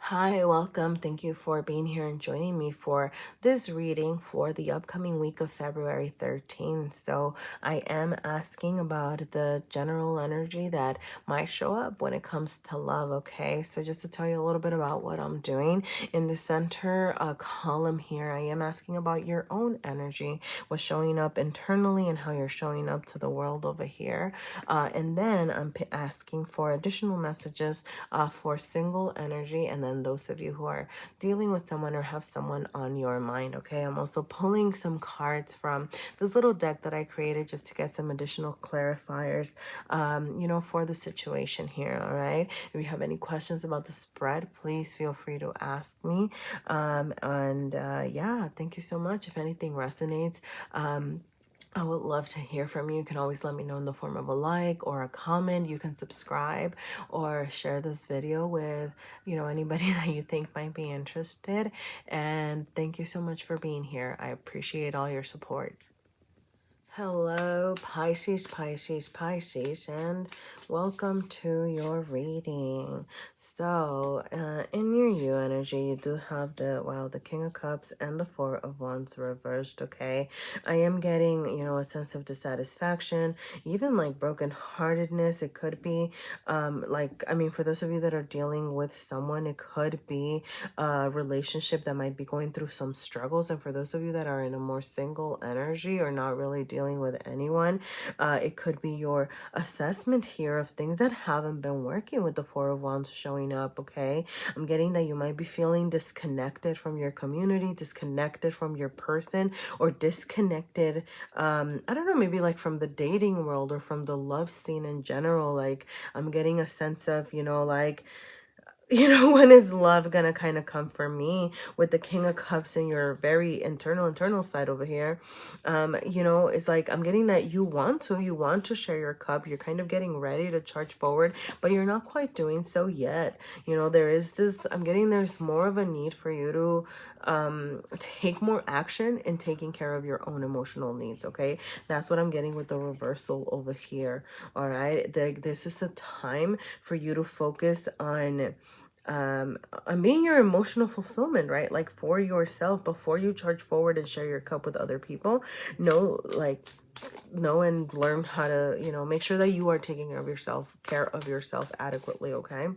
Hi, welcome. Thank you for being here and joining me for this reading for the upcoming week of February 13th. So, I am asking about the general energy that might show up when it comes to love, okay? So, just to tell you a little bit about what I'm doing in the center column here, I am asking about your own energy, what's showing up internally, and how you're showing up to the world over here. And then I'm asking for additional messages for single energy, and then those of you who are dealing with someone or have someone on your mind. Okay, I'm also pulling some cards from this little deck that I created just to get some additional clarifiers, for the situation here. All right, if you have any questions about the spread, please feel free to ask me. Yeah, thank you so much. If anything resonates, I would love to hear from you. You can always let me know in the form of a like or a comment. You can subscribe or share this video with, anybody that you think might be interested. And thank you so much for being here. I appreciate all your support. Hello, Pisces, Pisces, Pisces, and welcome to your reading. So, in your you energy, you do have the King of Cups and the Four of Wands reversed, okay? I am getting, a sense of dissatisfaction, even like brokenheartedness. It could be, for those of you that are dealing with someone, it could be a relationship that might be going through some struggles. And for those of you that are in a more single energy or not really dealing with anyone, it could be your assessment here of things that haven't been working with the Four of Wands showing up, okay? I'm getting that you might be feeling disconnected from your community, disconnected from your person, or disconnected, I don't know, maybe like from the dating world or from the love scene in general. Like, I'm getting a sense of, when is love gonna kind of come for me with the King of Cups and your very internal side over here? It's like I'm getting that you want to share your cup. You're kind of getting ready to charge forward, but you're not quite doing so yet. There is this, I'm getting there's more of a need for you to take more action in taking care of your own emotional needs, okay? That's what I'm getting with the reversal over here. All right, this is a time for you to focus on being your emotional fulfillment, right? Like for yourself before you charge forward and share your cup with other people. Know and learn how to, make sure that you are taking care of yourself adequately, okay?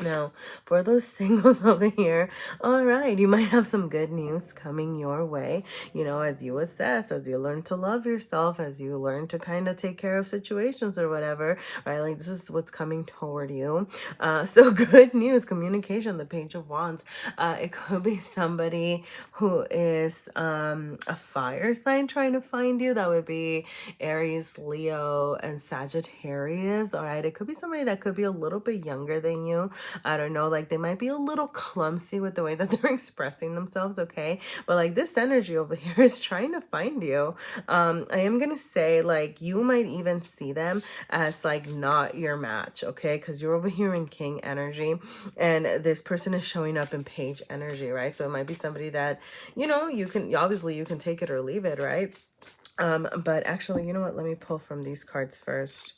Now, for those singles over here, all right, you might have some good news coming your way, as you assess, as you learn to love yourself, as you learn to kind of take care of situations or whatever, right? Like this is what's coming toward you. So good news, communication, the Page of Wands. It could be somebody who is a fire sign trying to find you. That would be Aries, Leo, and Sagittarius, all right? It could be somebody that could be a little bit younger than you. I don't know, like they might be a little clumsy with the way that they're expressing themselves, okay? But like this energy over here is trying to find you. I am gonna say like you might even see them as like not your match, okay? Because you're over here in King energy and this person is showing up in Page energy, right? So it might be somebody that, you can take it or leave it, right? But actually, you know what? Let me pull from these cards first.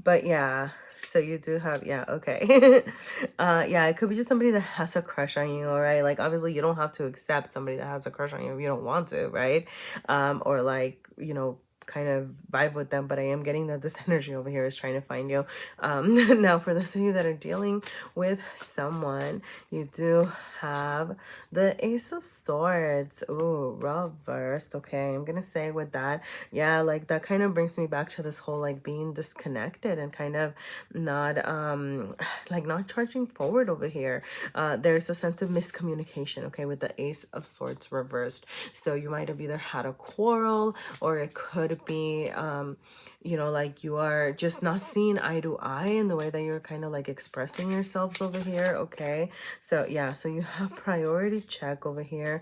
But yeah, so you do have, yeah, okay. Yeah, it could be just somebody that has a crush on you, all right? Like, obviously, you don't have to accept somebody that has a crush on you if you don't want to, right? Or like, kind of vibe with them, but I am getting that this energy over here is trying to find you. Now, for those of you that are dealing with someone, you do have the Ace of Swords. Ooh, reversed. Okay, I'm gonna say with that, yeah, like that kind of brings me back to this whole like being disconnected and kind of not like not charging forward over here. There's a sense of miscommunication, okay, with the Ace of Swords reversed. So you might have either had a quarrel, or it could be like you are just not seeing eye to eye in the way that you're kind of like expressing yourselves over here, okay? So yeah, so you have priority check over here.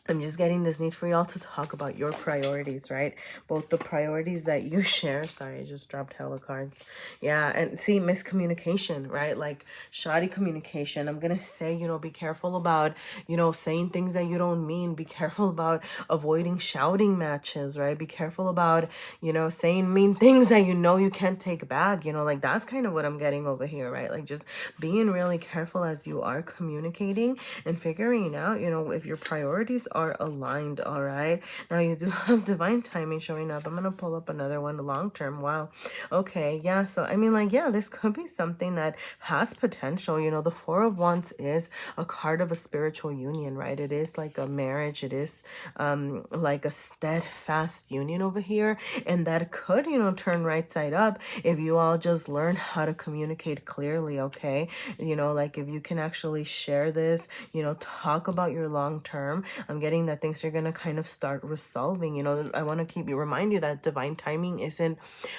I'm just getting this need for y'all to talk about your priorities, right? Both the priorities that you share. Sorry, I just dropped hella cards. Yeah, and see, miscommunication, right? Like shoddy communication. I'm gonna say, you know, be careful about, you know, saying things that you don't mean. Be careful about avoiding shouting matches, right? Be careful about, you know, saying mean things that you know you can't take back. You know, like that's kind of what I'm getting over here, right? Like just being really careful as you are communicating and figuring out, you know, if your priorities are aligned. All right, now you do have divine timing showing up. I'm gonna pull up another one, long term. Wow. Okay, yeah, so I mean, like, yeah, this could be something that has potential. You know, the Four of Wands is a card of a spiritual union, right? It is like a marriage. It is like a steadfast union over here, and that could, you know, turn right side up if you all just learn how to communicate clearly. Okay, you know, like if you can actually share this, you know, talk about your long term. I'm getting that things are going to kind of start resolving. You know, I want to remind you that divine timing isn't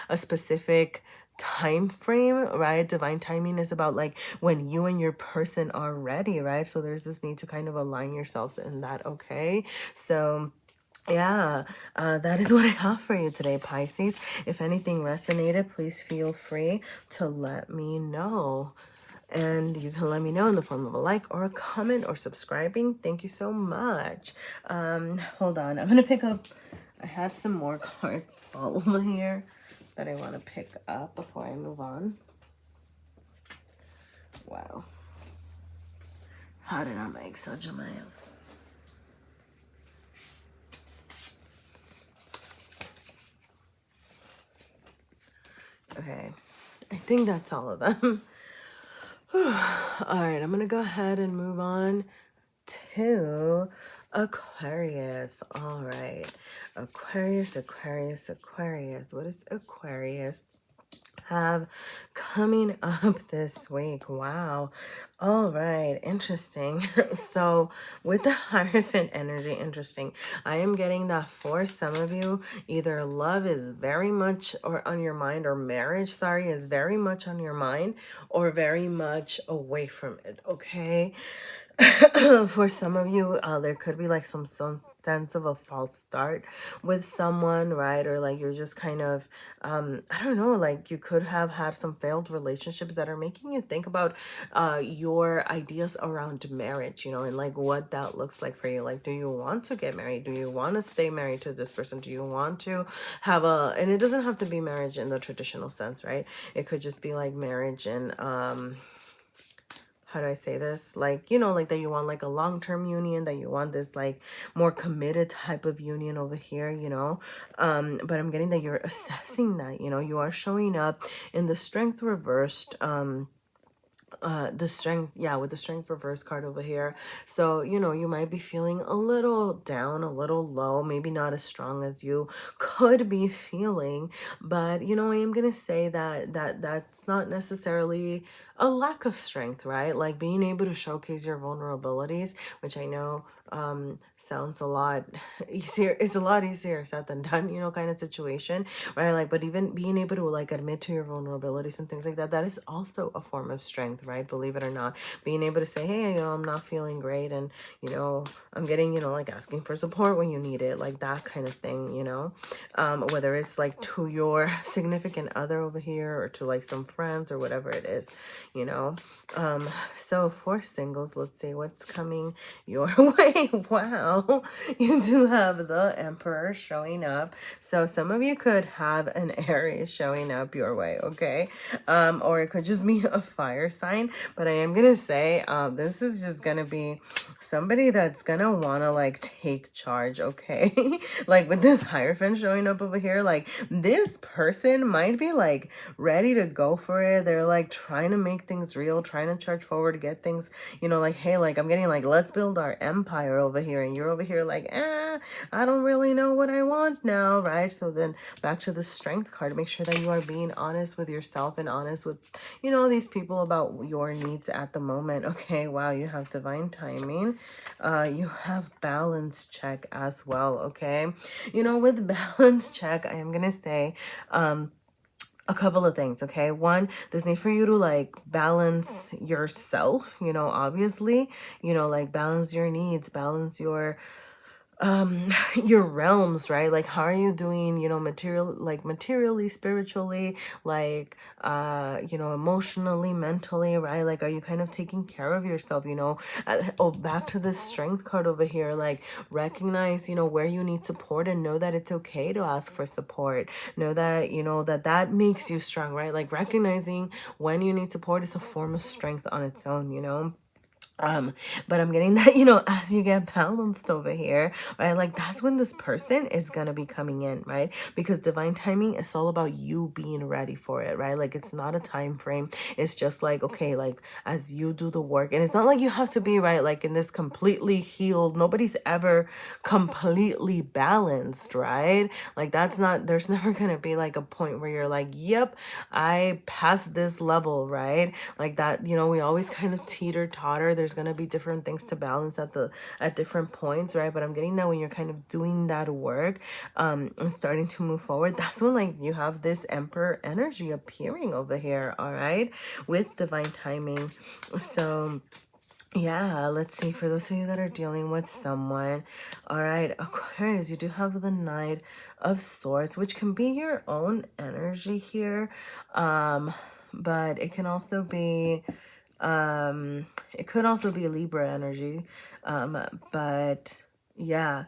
a specific time frame, right? Divine timing is about like when you and your person are ready, right? So there's this need to kind of align yourselves in that. Okay, so yeah, that is what I have for you today, Pisces. If anything resonated, please feel free to let me know. And you can let me know in the form of a like or a comment or subscribing. Thank you so much. Hold on. I'm going to pick up. I have some more cards all over here that I want to pick up before I move on. Wow. How did I make such a mess? Okay. I think that's all of them. All right, I'm going to go ahead and move on to Aquarius. All right. Aquarius, Aquarius, Aquarius. What is Aquarius have coming up this week? Wow. All right, interesting. So with the Hierophant energy, interesting. I am getting that for some of you, either love is very much or on your mind, or marriage, sorry, is very much on your mind, or very much away from it. Okay. For some of you, there could be like some sense of a false start with someone, right? Or like you're just kind of, I don't know, like you could have had some failed relationships that are making you think about your ideas around marriage, you know, and like what that looks like for you. Like, do you want to get married? Do you want to stay married to this person? Do you want to have and it doesn't have to be marriage in the traditional sense, right? It could just be like marriage and, how do I say this? Like, you know, like that you want like a long-term union, that you want this like more committed type of union over here, you know. But I'm getting that you're assessing that, you know, you are showing up in the Strength reversed, the strength, yeah, with the Strength reverse card over here. So, you know, you might be feeling a little down, a little low, maybe not as strong as you could be feeling. But, you know, I am gonna say that's not necessarily a lack of strength, right? Like being able to showcase your vulnerabilities, which I know sounds a lot easier. It's a lot easier said than done, you know, kind of situation, right? Like, but even being able to like admit to your vulnerabilities and things like that, that is also a form of strength, right? Believe it or not, being able to say, hey, you know, I'm not feeling great, and you know, I'm getting, you know, like asking for support when you need it, like that kind of thing, you know, whether it's like to your significant other over here or to like some friends or whatever it is, you know. So for singles, let's see what's coming your way. Wow, you do have the Emperor showing up. So some of you could have an Aries showing up your way, okay? Or it could just be a fire sign. But I am gonna say this is just gonna be somebody that's gonna wanna like take charge, okay? Like with this Hierophant showing up over here, like this person might be like ready to go for it. They're like trying to make things real, trying to charge forward, get things, you know, like, hey, like I'm getting like, let's build our empire over here, and you're over here like, I don't really know what I want now, right? So then back to the Strength card, make sure that you are being honest with yourself and honest with, you know, these people about your needs at the moment. Okay, wow, you have divine timing. You have balance check as well, okay? You know, with balance check, I am gonna say, a couple of things, okay? One, there's need for you to like balance yourself, you know, obviously, you know, like balance your needs, balance your your realms, right? Like how are you doing, you know, materially, spiritually, like you know, emotionally, mentally, right? Like are you kind of taking care of yourself, you know? Oh, back to this strength card over here, like recognize, you know, where you need support and know that it's okay to ask for support. Know that, you know, that makes you strong, right? Like recognizing when you need support is a form of strength on its own, you know? But I'm getting that, you know, as you get balanced over here, right? Like that's when this person is gonna be coming in, right? Because divine timing is all about you being ready for it, right? Like it's not a time frame. It's just like, okay, like as you do the work, and it's not like you have to be, right, like in this completely healed, nobody's ever completely balanced, right? Like that's not, there's never gonna be like a point where you're like, yep, I passed this level, right? Like that, you know, we always kind of teeter totter. There's going to be different things to balance at different points, right? But I'm getting that when you're kind of doing that work and starting to move forward, that's when like you have this emperor energy appearing over here, all right, with divine timing. So yeah, let's see, for those of you that are dealing with someone, all right, Aquarius, you do have the Knight of Swords, which can be your own energy here, but it can also be it could also be Libra energy, but yeah,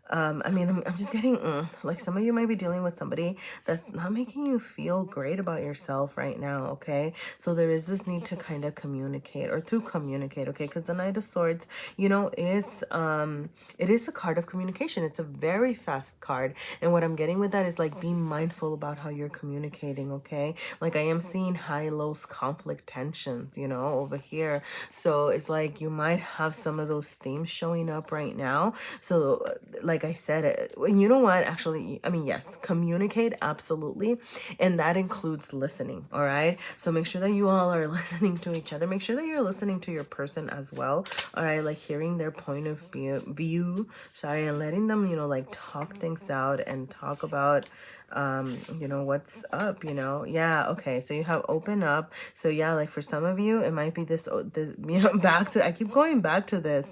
I mean, I'm just getting, like some of you might be dealing with somebody that's not making you feel great about yourself right now, okay? So there is this need to kind of communicate, or to communicate, okay? Because the Knight of Swords, you know, it is a card of communication. It's a very fast card. And what I'm getting with that is like, be mindful about how you're communicating, okay? Like I am seeing high, lows, conflict, tensions, you know, over here. So it's like you might have some of those themes showing up right now. So like I said, you know what, actually, I mean, yes, communicate, absolutely, and that includes listening, all right? So make sure that you all are listening to each other. Make sure that you're listening to your person as well, all right? Like hearing their point of view, sorry, and letting them, you know, like talk things out and talk about you know, what's up, you know? Yeah, okay, so you have open up. So yeah, like for some of you, it might be this, you know, back to, I keep going back to this,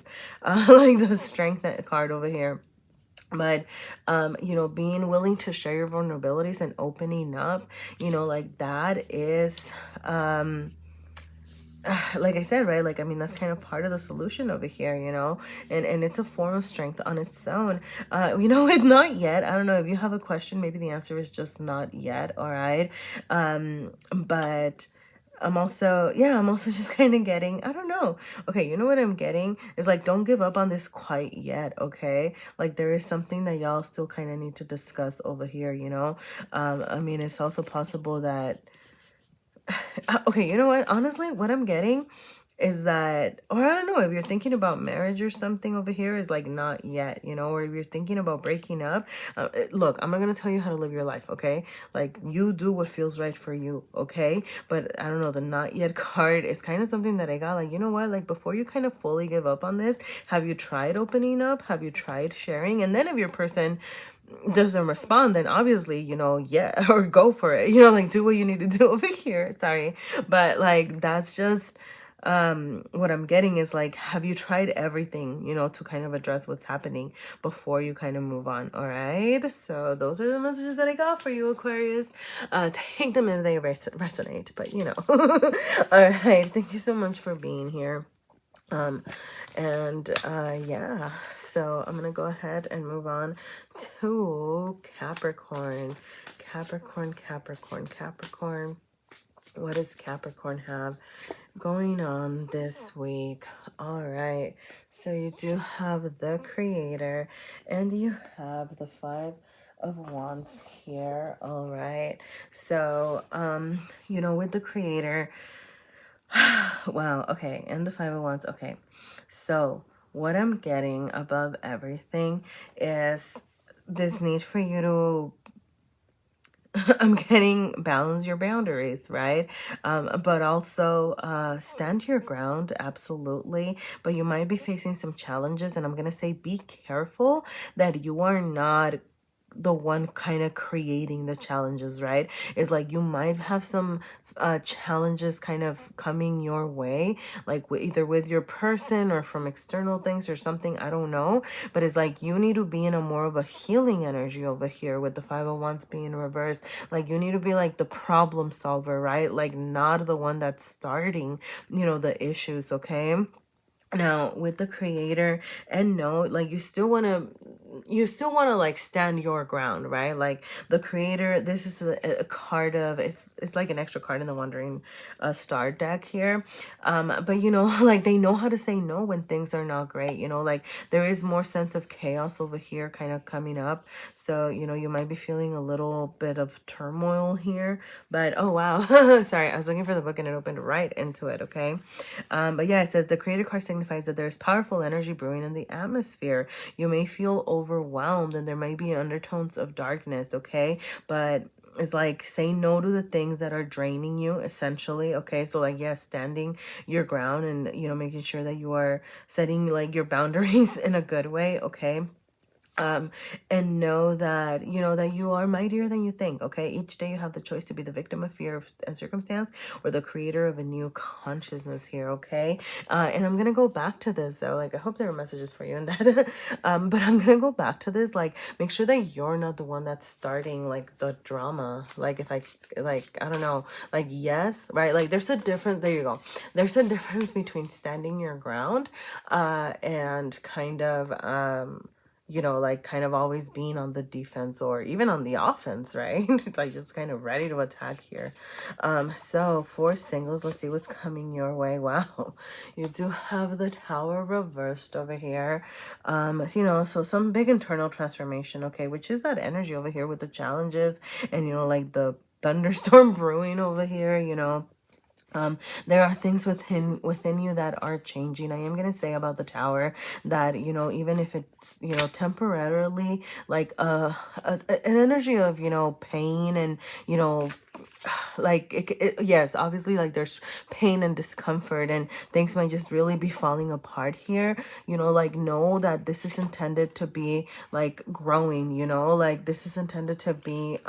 like the strength card over here. But you know, being willing to share your vulnerabilities and opening up, you know, like that is like I said, right, like I mean, that's kind of part of the solution over here, you know, and it's a form of strength on its own. You know, with not yet, I don't know if you have a question, maybe the answer is just not yet, all right? But I'm also, yeah, I'm also just kind of getting, I don't know. Okay, you know what I'm getting is like, don't give up on this quite yet, okay? Like there is something that y'all still kind of need to discuss over here, you know? I mean, it's also possible that, okay, you know what? Honestly, what I'm getting is that, or I don't know, if you're thinking about marriage or something over here, is like not yet, you know, or if you're thinking about breaking up, look, I'm not gonna tell you how to live your life, okay? Like you do what feels right for you, okay? But I don't know, the not yet card is kind of something that I got, like, you know what, like before you kind of fully give up on this, have you tried opening up? Have you tried sharing? And then if your person doesn't respond, then obviously, you know, yeah, or go for it, you know, like do what you need to do over here, sorry, but like that's just what I'm getting is like, have you tried everything, you know, to kind of address what's happening before you kind of move on, all right? So those are the messages that I got for you, Aquarius. Take them if they resonate, but you know. All right, thank you so much for being here. Yeah, so I'm gonna go ahead and move on to Capricorn. Capricorn. What does Capricorn have going on this week? All right, so you do have the Creator and you have the Five of Wands here. All right, so you know, with the Creator, wow, okay, and the Five of Wands, okay. So what I'm getting above everything is this need for you to I'm getting balance your boundaries, right? But also stand your ground, absolutely. But you might be facing some challenges, and I'm gonna say be careful that you are not the one kind of creating the challenges, right? It's like you might have some challenges kind of coming your way, like either with your person or from external things or something, I don't know. But it's like you need to be in a more of a healing energy over here with the 501s being reversed. Like you need to be like the problem solver, right? Like not the one that's starting, you know, the issues, okay? Now with the creator, and no, like you still want to like stand your ground, right? Like the creator, this is a card of, it's like an extra card in the wandering star deck here. But you know, like they know how to say no when things are not great, you know, like there is more sense of chaos over here kind of coming up. So you know, you might be feeling a little bit of turmoil here, but oh wow. Sorry, I was looking for the book and it opened right into it, okay? But yeah, it says the creator card signifies that there's powerful energy brewing in the atmosphere. You may feel overwhelmed and there may be undertones of darkness, okay? But it's like say no to the things that are draining you, essentially, okay? So like, yeah, standing your ground and, you know, making sure that you are setting like your boundaries in a good way, okay? And know that, you know, that you are mightier than you think, okay? Each day you have the choice to be the victim of fear and circumstance or the creator of a new consciousness here, okay? And I'm gonna go back to this though, like I hope there are messages for you in that. But I'm gonna go back to this, like make sure that you're not the one that's starting like the drama. Like if I, like, I don't know, like yes, right? Like there's a difference, there you go. There's a difference between standing your ground and kind of you know, like kind of always being on the defense or even on the offense, right? Like just kind of ready to attack here. So for singles, let's see what's coming your way. Wow, you do have the Tower reversed over here. You know, so some big internal transformation, okay, which is that energy over here with the challenges and, you know, like the thunderstorm brewing over here, you know. There are things within you that are changing. I am gonna say about the Tower that, you know, even if it's, you know, temporarily like an energy of, you know, pain and, you know, like yes, obviously like there's pain and discomfort and things might just really be falling apart here, you know, like know that this is intended to be like growing, you know, like this is intended to be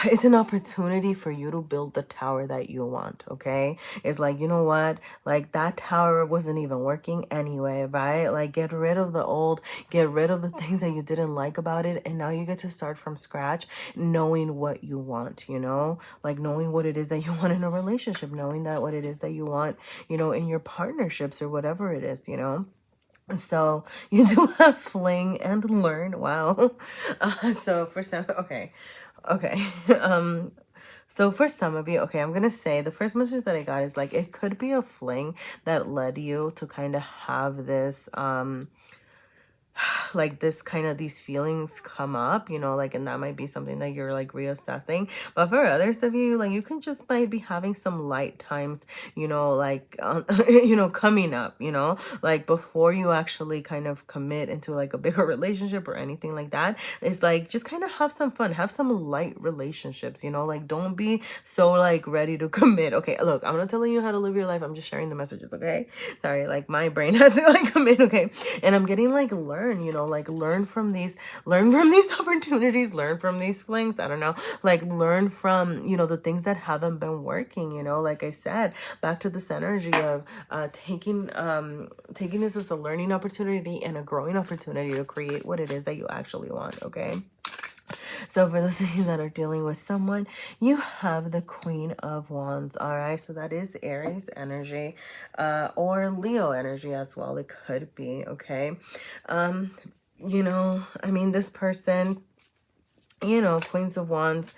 it's an opportunity for you to build the tower that you want, okay? It's like, you know what? Like that tower wasn't even working anyway, right? Like get rid of the old, get rid of the things that you didn't like about it. And now you get to start from scratch, knowing what you want, you know? Like knowing what it is that you want in a relationship, knowing that what it is that you want, you know, in your partnerships or whatever it is, you know? So you do have fling and learn. Wow. So for some, okay. Okay. So for some of you, okay, I'm gonna say the first message that I got is like it could be a fling that led you to kind of have this like this kind of these feelings come up, you know, like, and that might be something that you're like reassessing. But for others of you, like you can just might be having some light times, you know, like you know, coming up, you know, like before you actually kind of commit into like a bigger relationship or anything like that. It's like just kind of have some fun, have some light relationships, you know, like don't be so like ready to commit. Okay, look, I'm not telling you how to live your life, I'm just sharing the messages, okay? Sorry, like my brain had to like commit, okay? And I'm getting like learn, you know, like learn from these opportunities, learn from these flings, I don't know, like learn from, you know, the things that haven't been working, you know, like I said, back to this energy of taking this as a learning opportunity and a growing opportunity to create what it is that you actually want, okay? So for those of you that are dealing with someone, you have the Queen of Wands, all right? So that is Aries energy or Leo energy as well. It could be, okay? You know, I mean, this person, you know, Queens of Wands,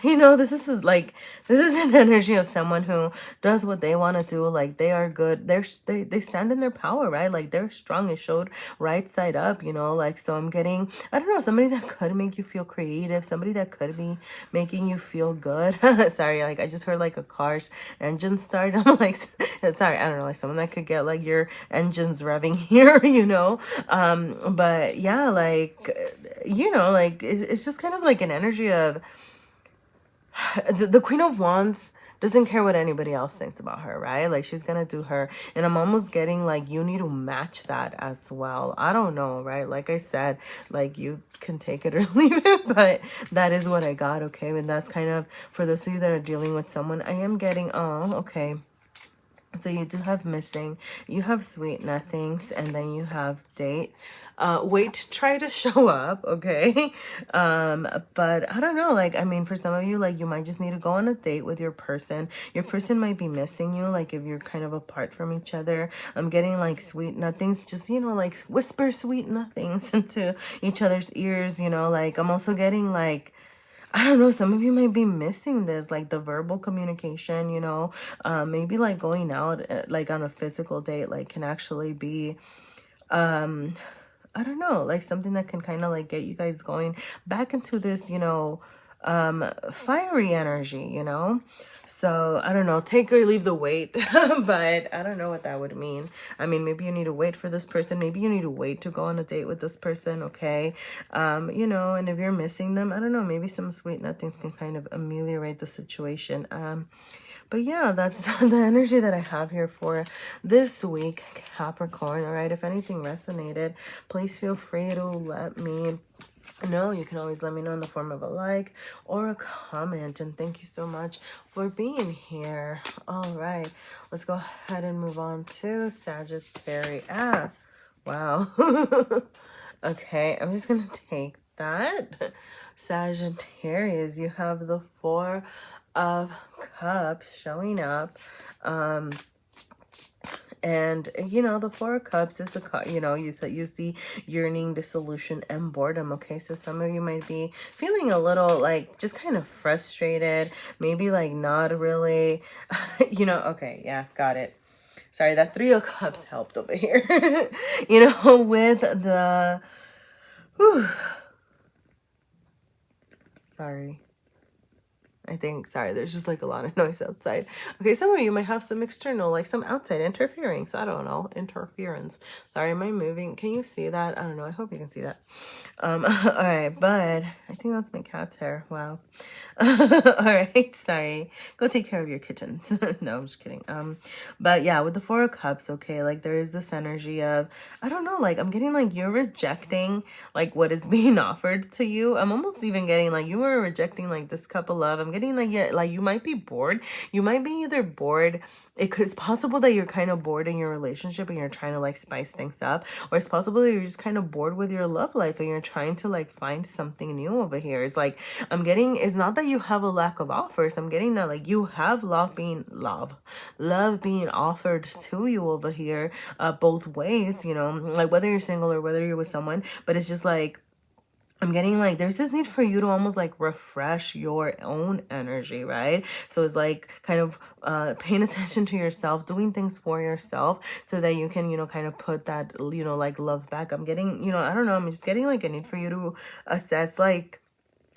you know, this is an energy of someone who does what they want to do. Like they are good, they stand in their power, right? Like they're strong. It showed right side up, you know, like, so I'm getting, I don't know, somebody that could make you feel creative, somebody that could be making you feel good. Sorry, like I just heard like a car's engine start. I'm like, sorry, I don't know, like someone that could get like your engines revving here, you know. But yeah, like, you know, like it's just kind of like an energy of the Queen of Wands doesn't care what anybody else thinks about her, right? Like she's gonna do her. And I'm almost getting like you need to match that as well. I don't know, right? Like I said, like you can take it or leave it, but that is what I got, okay? And that's kind of for those of you that are dealing with someone. I am getting, oh, okay. So you do have missing, you have sweet nothings, and then you have date. Wait, try to show up, okay? But I don't know, like, I mean, for some of you, like, you might just need to go on a date with your person. Your person might be missing you, like, if you're kind of apart from each other. I'm getting, like, sweet nothings, just, you know, like, whisper sweet nothings into each other's ears, you know? Like, I'm also getting, like, I don't know, some of you might be missing this, like the verbal communication, you know, maybe like going out like on a physical date, like can actually be, I don't know, like something that can kind of like get you guys going back into this, you know, fiery energy, you know. So I don't know, take or leave the wait, but I don't know what that would mean. I mean, maybe you need to wait for this person, maybe you need to wait to go on a date with this person, okay? You know, and if you're missing them, I don't know, maybe some sweet nothings can kind of ameliorate the situation. But yeah, that's the energy that I have here for this week, Capricorn. All right, if anything resonated, please feel free to let me know. You can always let me know in the form of a like or a comment. And thank you so much for being here. All right, let's go ahead and move on to Sagittarius. Ah, wow. Okay, I'm just going to take that. Sagittarius, you have the Four of Cups showing up. And you know, the Four of Cups is a, you know, you see yearning, dissolution, and boredom. Okay, so some of you might be feeling a little like just kind of frustrated, maybe like not really, you know. Okay, yeah, got it. Sorry, that Three of Cups helped over here. You know, with the, whew, sorry. I think, sorry, there's just like a lot of noise outside. Okay, some of you might have some external, like some outside interfering. So I don't know, interference. Sorry, am I moving? Can you see that? I don't know. I hope you can see that. All right, but I think that's my cat's hair. Wow. All right, sorry. Go take care of your kittens. No, I'm just kidding. But yeah, with the Four of Cups, okay, like there is this energy of, I don't know, like I'm getting like you're rejecting like what is being offered to you. I'm almost even getting like you were rejecting like this cup of love. I'm getting like, yeah, like you might be bored. You might be either bored. It's possible that you're kind of bored in your relationship and you're trying to like spice things up, or it's possible that you're just kind of bored with your love life and you're trying to like find something new over here. It's like I'm getting, it's not that you have a lack of offers. I'm getting that like you have love being offered to you over here, both ways, you know, like whether you're single or whether you're with someone. But it's just like I'm getting like there's this need for you to almost like refresh your own energy, right? So it's like kind of paying attention to yourself, doing things for yourself so that you can, you know, kind of put that, you know, like love back. I'm getting, you know, I don't know, I'm just getting like a need for you to assess like,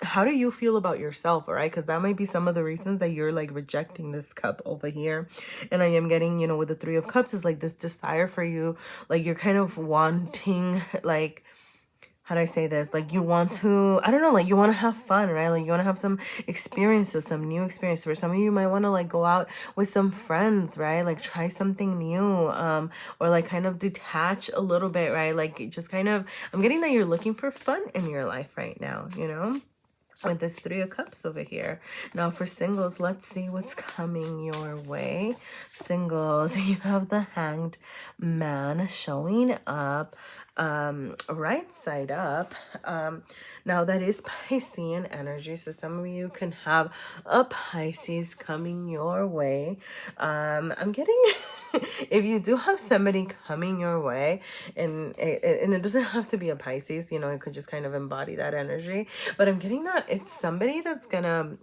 how do you feel about yourself, all right? Because that might be some of the reasons that you're like rejecting this cup over here. And I am getting, you know, with the Three of Cups is like this desire for you, like you're kind of wanting like, how do I say this? Like you want to, I don't know, like you want to have fun, right? Like you want to have some experiences, some new experiences. For some of you, you might want to like go out with some friends, right? Like try something new, or like kind of detach a little bit, right? Like just kind of, I'm getting that you're looking for fun in your life right now, you know? With this Three of Cups over here. Now for singles, let's see what's coming your way. Singles, you have the Hanged Man showing up, right side up. Now that is Piscean energy, so some of you can have a Pisces coming your way. I'm getting if you do have somebody coming your way, and it doesn't have to be a Pisces, you know, it could just kind of embody that energy, but I'm getting that it's somebody that's gonna,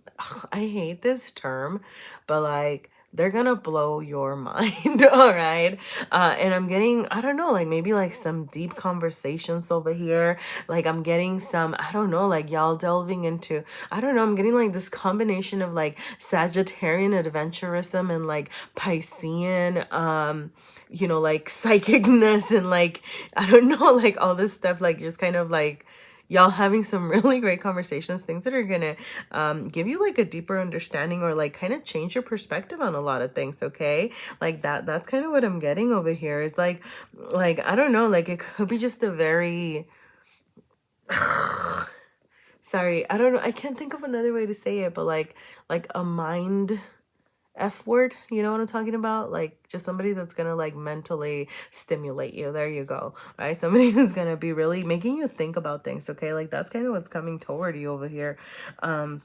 I hate this term, but like they're gonna blow your mind. All right, and I'm getting, I don't know, like maybe like some deep conversations over here. Like I'm getting some, I don't know, like y'all delving into, I don't know, I'm getting like this combination of like Sagittarian adventurism and like Piscean, you know, like psychicness and like, I don't know, like all this stuff, like just kind of like, y'all having some really great conversations, things that are gonna give you like a deeper understanding, or like kind of change your perspective on a lot of things, okay? Like that's kind of what I'm getting over here. It's like I don't know, like it could be just a very sorry, I don't know, I can't think of another way to say it, but like a mind F word, you know what I'm talking about? Like just somebody that's gonna like mentally stimulate you. There you go. Right? Somebody who's gonna be really making you think about things, okay? Like that's kind of what's coming toward you over here. Now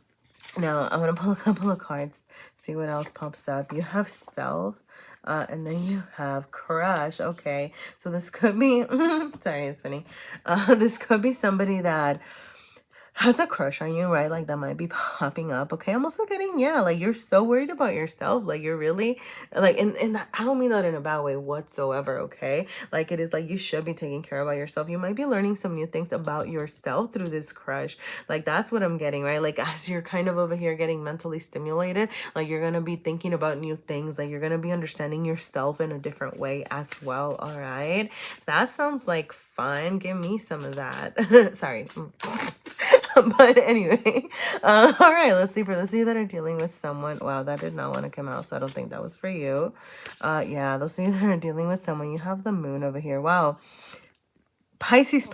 I'm gonna pull a couple of cards, see what else pops up. You have self, and then you have crush. Okay, so this could be sorry, it's funny. This could be somebody that has a crush on you, right? Like that might be popping up. Okay, I'm also getting, yeah, like you're so worried about yourself. Like you're really like, and I don't mean that in a bad way whatsoever. Okay, like it is like you should be taking care about yourself. You might be learning some new things about yourself through this crush. Like that's what I'm getting, right? Like as you're kind of over here getting mentally stimulated, like you're gonna be thinking about new things. Like you're gonna be understanding yourself in a different way as well. All right, that sounds like fun. Give me some of that. Sorry. But anyway, all right, let's see. For those of you that are dealing with someone, wow, that did not want to come out, so I don't think that was for you. Yeah, those of you that are dealing with someone, you have the moon over here. Wow. Pisces.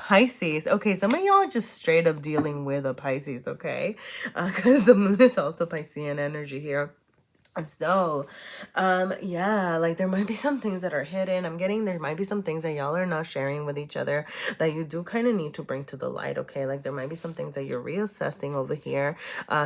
Okay, some of y'all are just straight up dealing with a Pisces, okay? Because the moon is also Piscean energy here. So yeah, like there might be some things that are hidden. I'm getting there might be some things that y'all are not sharing with each other that you do kind of need to bring to the light, okay? Like there might be some things that you're reassessing over here.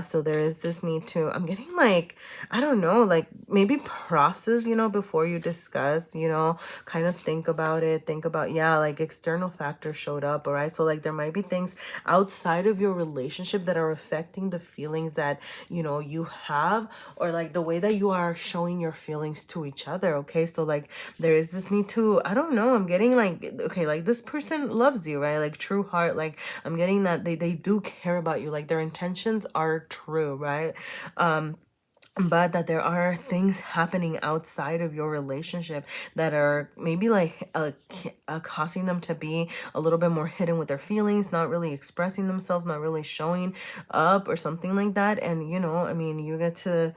So there is this need to, I'm getting like, I don't know, like maybe process, you know, before you discuss, you know, kind of think about it, yeah, like external factors showed up, all right? So like there might be things outside of your relationship that are affecting the feelings that, you know, you have, or like the way that you are showing your feelings to each other, okay? So like there is this need to, I don't know, I'm getting like, okay, like this person loves you, right? Like true heart, like I'm getting that they do care about you, like their intentions are true, right? But that there are things happening outside of your relationship that are maybe like causing them to be a little bit more hidden with their feelings, not really expressing themselves, not really showing up or something like that. And you know, I mean, you get to,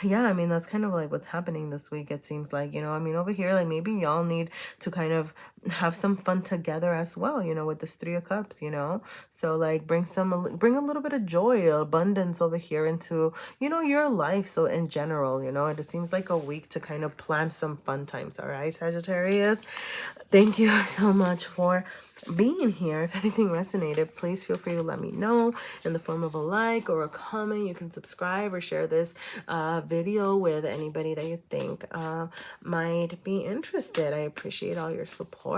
yeah, I mean, that's kind of like what's happening this week, it seems like, you know, I mean, over here, like maybe y'all need to kind of have some fun together as well, you know, with this 3 of Cups, you know? So like bring a little bit of joy, abundance over here into, you know, your life. So in general, you know, it seems like a week to kind of plan some fun times. All right, Sagittarius, thank you so much for being here. If anything resonated, please feel free to let me know in the form of a like or a comment. You can subscribe or share this video with anybody that you think might be interested. I appreciate all your support.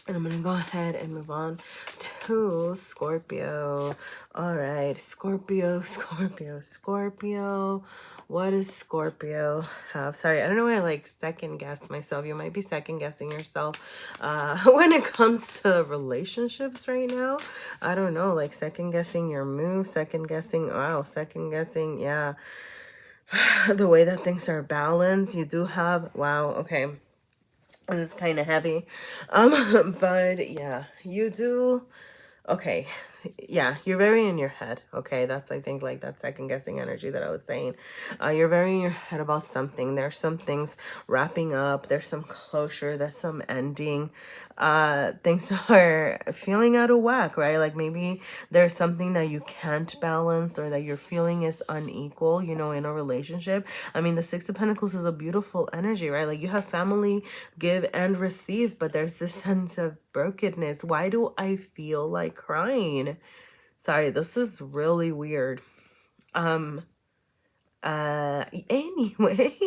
And I'm going to go ahead and move on to Scorpio. All right, Scorpio. What does Scorpio have? Sorry, I don't know why I like second guessed myself. You might be second guessing yourself when it comes to relationships right now. I don't know, like second guessing your move, second guessing, yeah, the way that things are balanced. You do have, wow, okay. It's kind of heavy. But yeah, you do. Okay. Yeah, you're very in your head. Okay, that's, I think, like that second guessing energy that I was saying. You're very in your head about something. There's some things wrapping up. There's some closure. There's some ending. Things are feeling out of whack, right? Like maybe there's something that you can't balance, or that you're feeling is unequal, you know, in a relationship. I mean, the 6 of Pentacles is a beautiful energy, right? Like you have family, give and receive, but there's this sense of brokenness. Why do I feel like crying? Sorry, this is really weird. Anyway,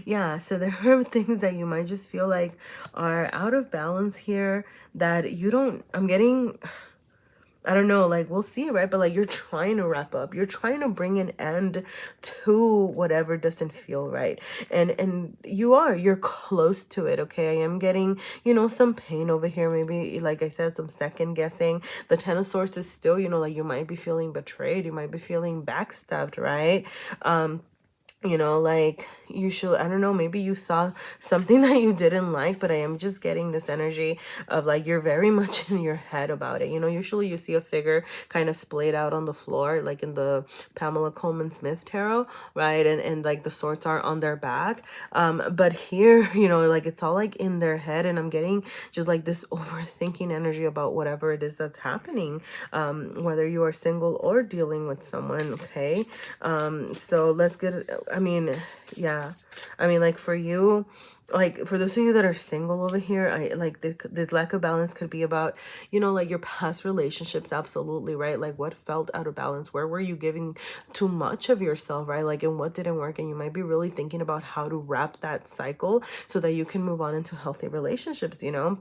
yeah, so there are things that you might just feel like are out of balance here that you don't, I'm getting, I don't know, like we'll see, right? But like you're trying to wrap up, you're trying to bring an end to whatever doesn't feel right, and you're close to it, okay? I am getting, you know, some pain over here, maybe like I said, some second guessing. The 10 of Swords is still, you know, like you might be feeling betrayed, you might be feeling backstabbed, right? you know, like you should, I don't know, maybe you saw something that you didn't like, but I am just getting this energy of like you're very much in your head about it. You know, usually you see a figure kind of splayed out on the floor, like in the Pamela Coleman Smith tarot, right? And like the swords are on their back. But here, you know, like it's all like in their head, and I'm getting just like this overthinking energy about whatever it is that's happening, whether you are single or dealing with someone. Okay. So let's get, I mean, yeah, I mean, like for you, like for those of you that are single over here, I like this lack of balance could be about, you know, like your past relationships. Absolutely, right? Like what felt out of balance, where were you giving too much of yourself, right? Like, and what didn't work, and you might be really thinking about how to wrap that cycle so that you can move on into healthy relationships, you know.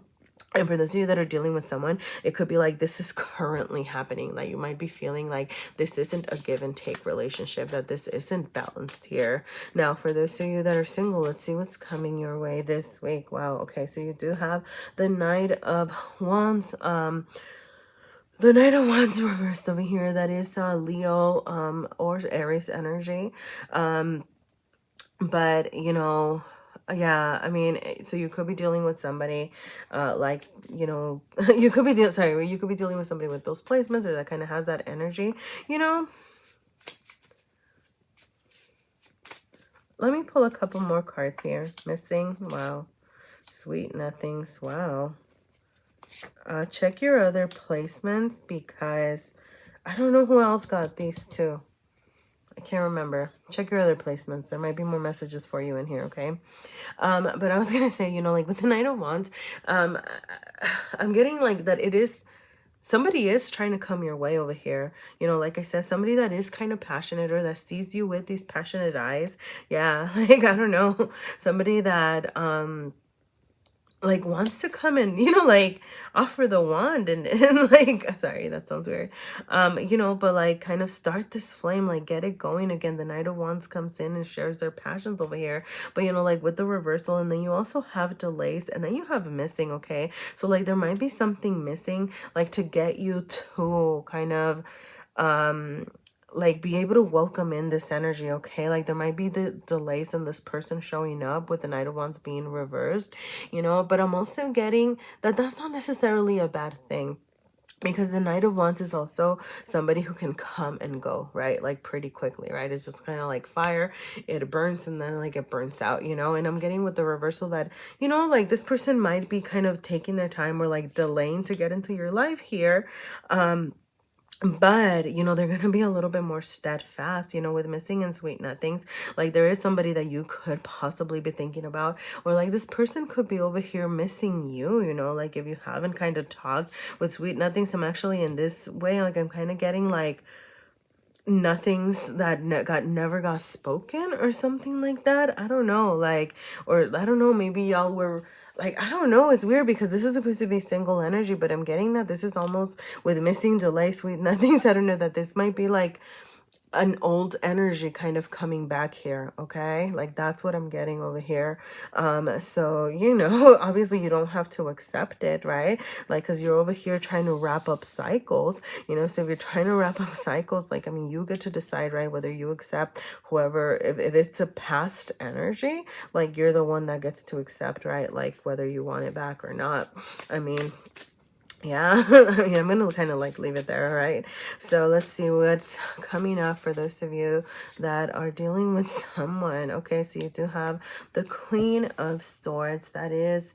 And for those of you that are dealing with someone, it could be like this is currently happening. Like you might be feeling like this isn't a give and take relationship, that this isn't balanced here. Now, for those of you that are single, let's see what's coming your way this week. Wow. Okay. So you do have the Knight of Wands. The Knight of Wands reversed over here. That is Leo or Aries energy. But you know, yeah, I mean, so you could be dealing with somebody like, you know, you could be you could be dealing with somebody with those placements, or that kind of has that energy, you know. Let me pull a couple more cards here. Missing. Wow. Sweet nothings. Wow. Check your other placements, because I don't know who else got these two. I can't remember. Check your other placements. There might be more messages for you in here, okay? But I was gonna say, you know, like with the Knight of Wands, I'm getting like that it is, somebody is trying to come your way over here. You know, like I said, somebody that is kind of passionate, or that sees you with these passionate eyes. Yeah, like I don't know, somebody that like wants to come and, you know, like offer the wand and like, sorry, that sounds weird, you know, but like kind of start this flame, like get it going again. The Knight of Wands comes in and shares their passions over here, but you know, like with the reversal, and then you also have delays, and then you have missing. Okay, so like there might be something missing, like to get you to kind of like be able to welcome in this energy. Okay, like there might be the delays in this person showing up with the Knight of Wands being reversed, you know, but I'm also getting that that's not necessarily a bad thing, because the Knight of Wands is also somebody who can come and go, right? Like pretty quickly, right? It's just kind of like fire. It burns and then like it burns out, you know? And I'm getting with the reversal that, you know, like this person might be kind of taking their time, or like delaying to get into your life here. But you know, they're gonna be a little bit more steadfast, you know, with missing and sweet nothings. Like there is somebody that you could possibly be thinking about, or like this person could be over here missing you, you know, like if you haven't kind of talked with sweet nothings. I'm actually in this way, like I'm kind of getting like nothings that never got spoken, or something like that. I don't know, like, or I don't know, maybe y'all were like, I don't know, it's weird because this is supposed to be single energy, but I'm getting that this is almost with missing, delay, sweet nothings. I don't know, that this might be like an old energy kind of coming back here. Okay, like that's what I'm getting over here. So you know, obviously you don't have to accept it, right? Like, because you're over here trying to wrap up cycles, you know. So if you're trying to wrap up cycles, like, I mean, you get to decide, right, whether you accept whoever, if it's a past energy, like you're the one that gets to accept, right, like whether you want it back or not. I mean, yeah, I mean, I'm gonna kind of like leave it there, right? So let's see what's coming up for those of you that are dealing with someone. Okay, so you do have the Queen of Swords. That is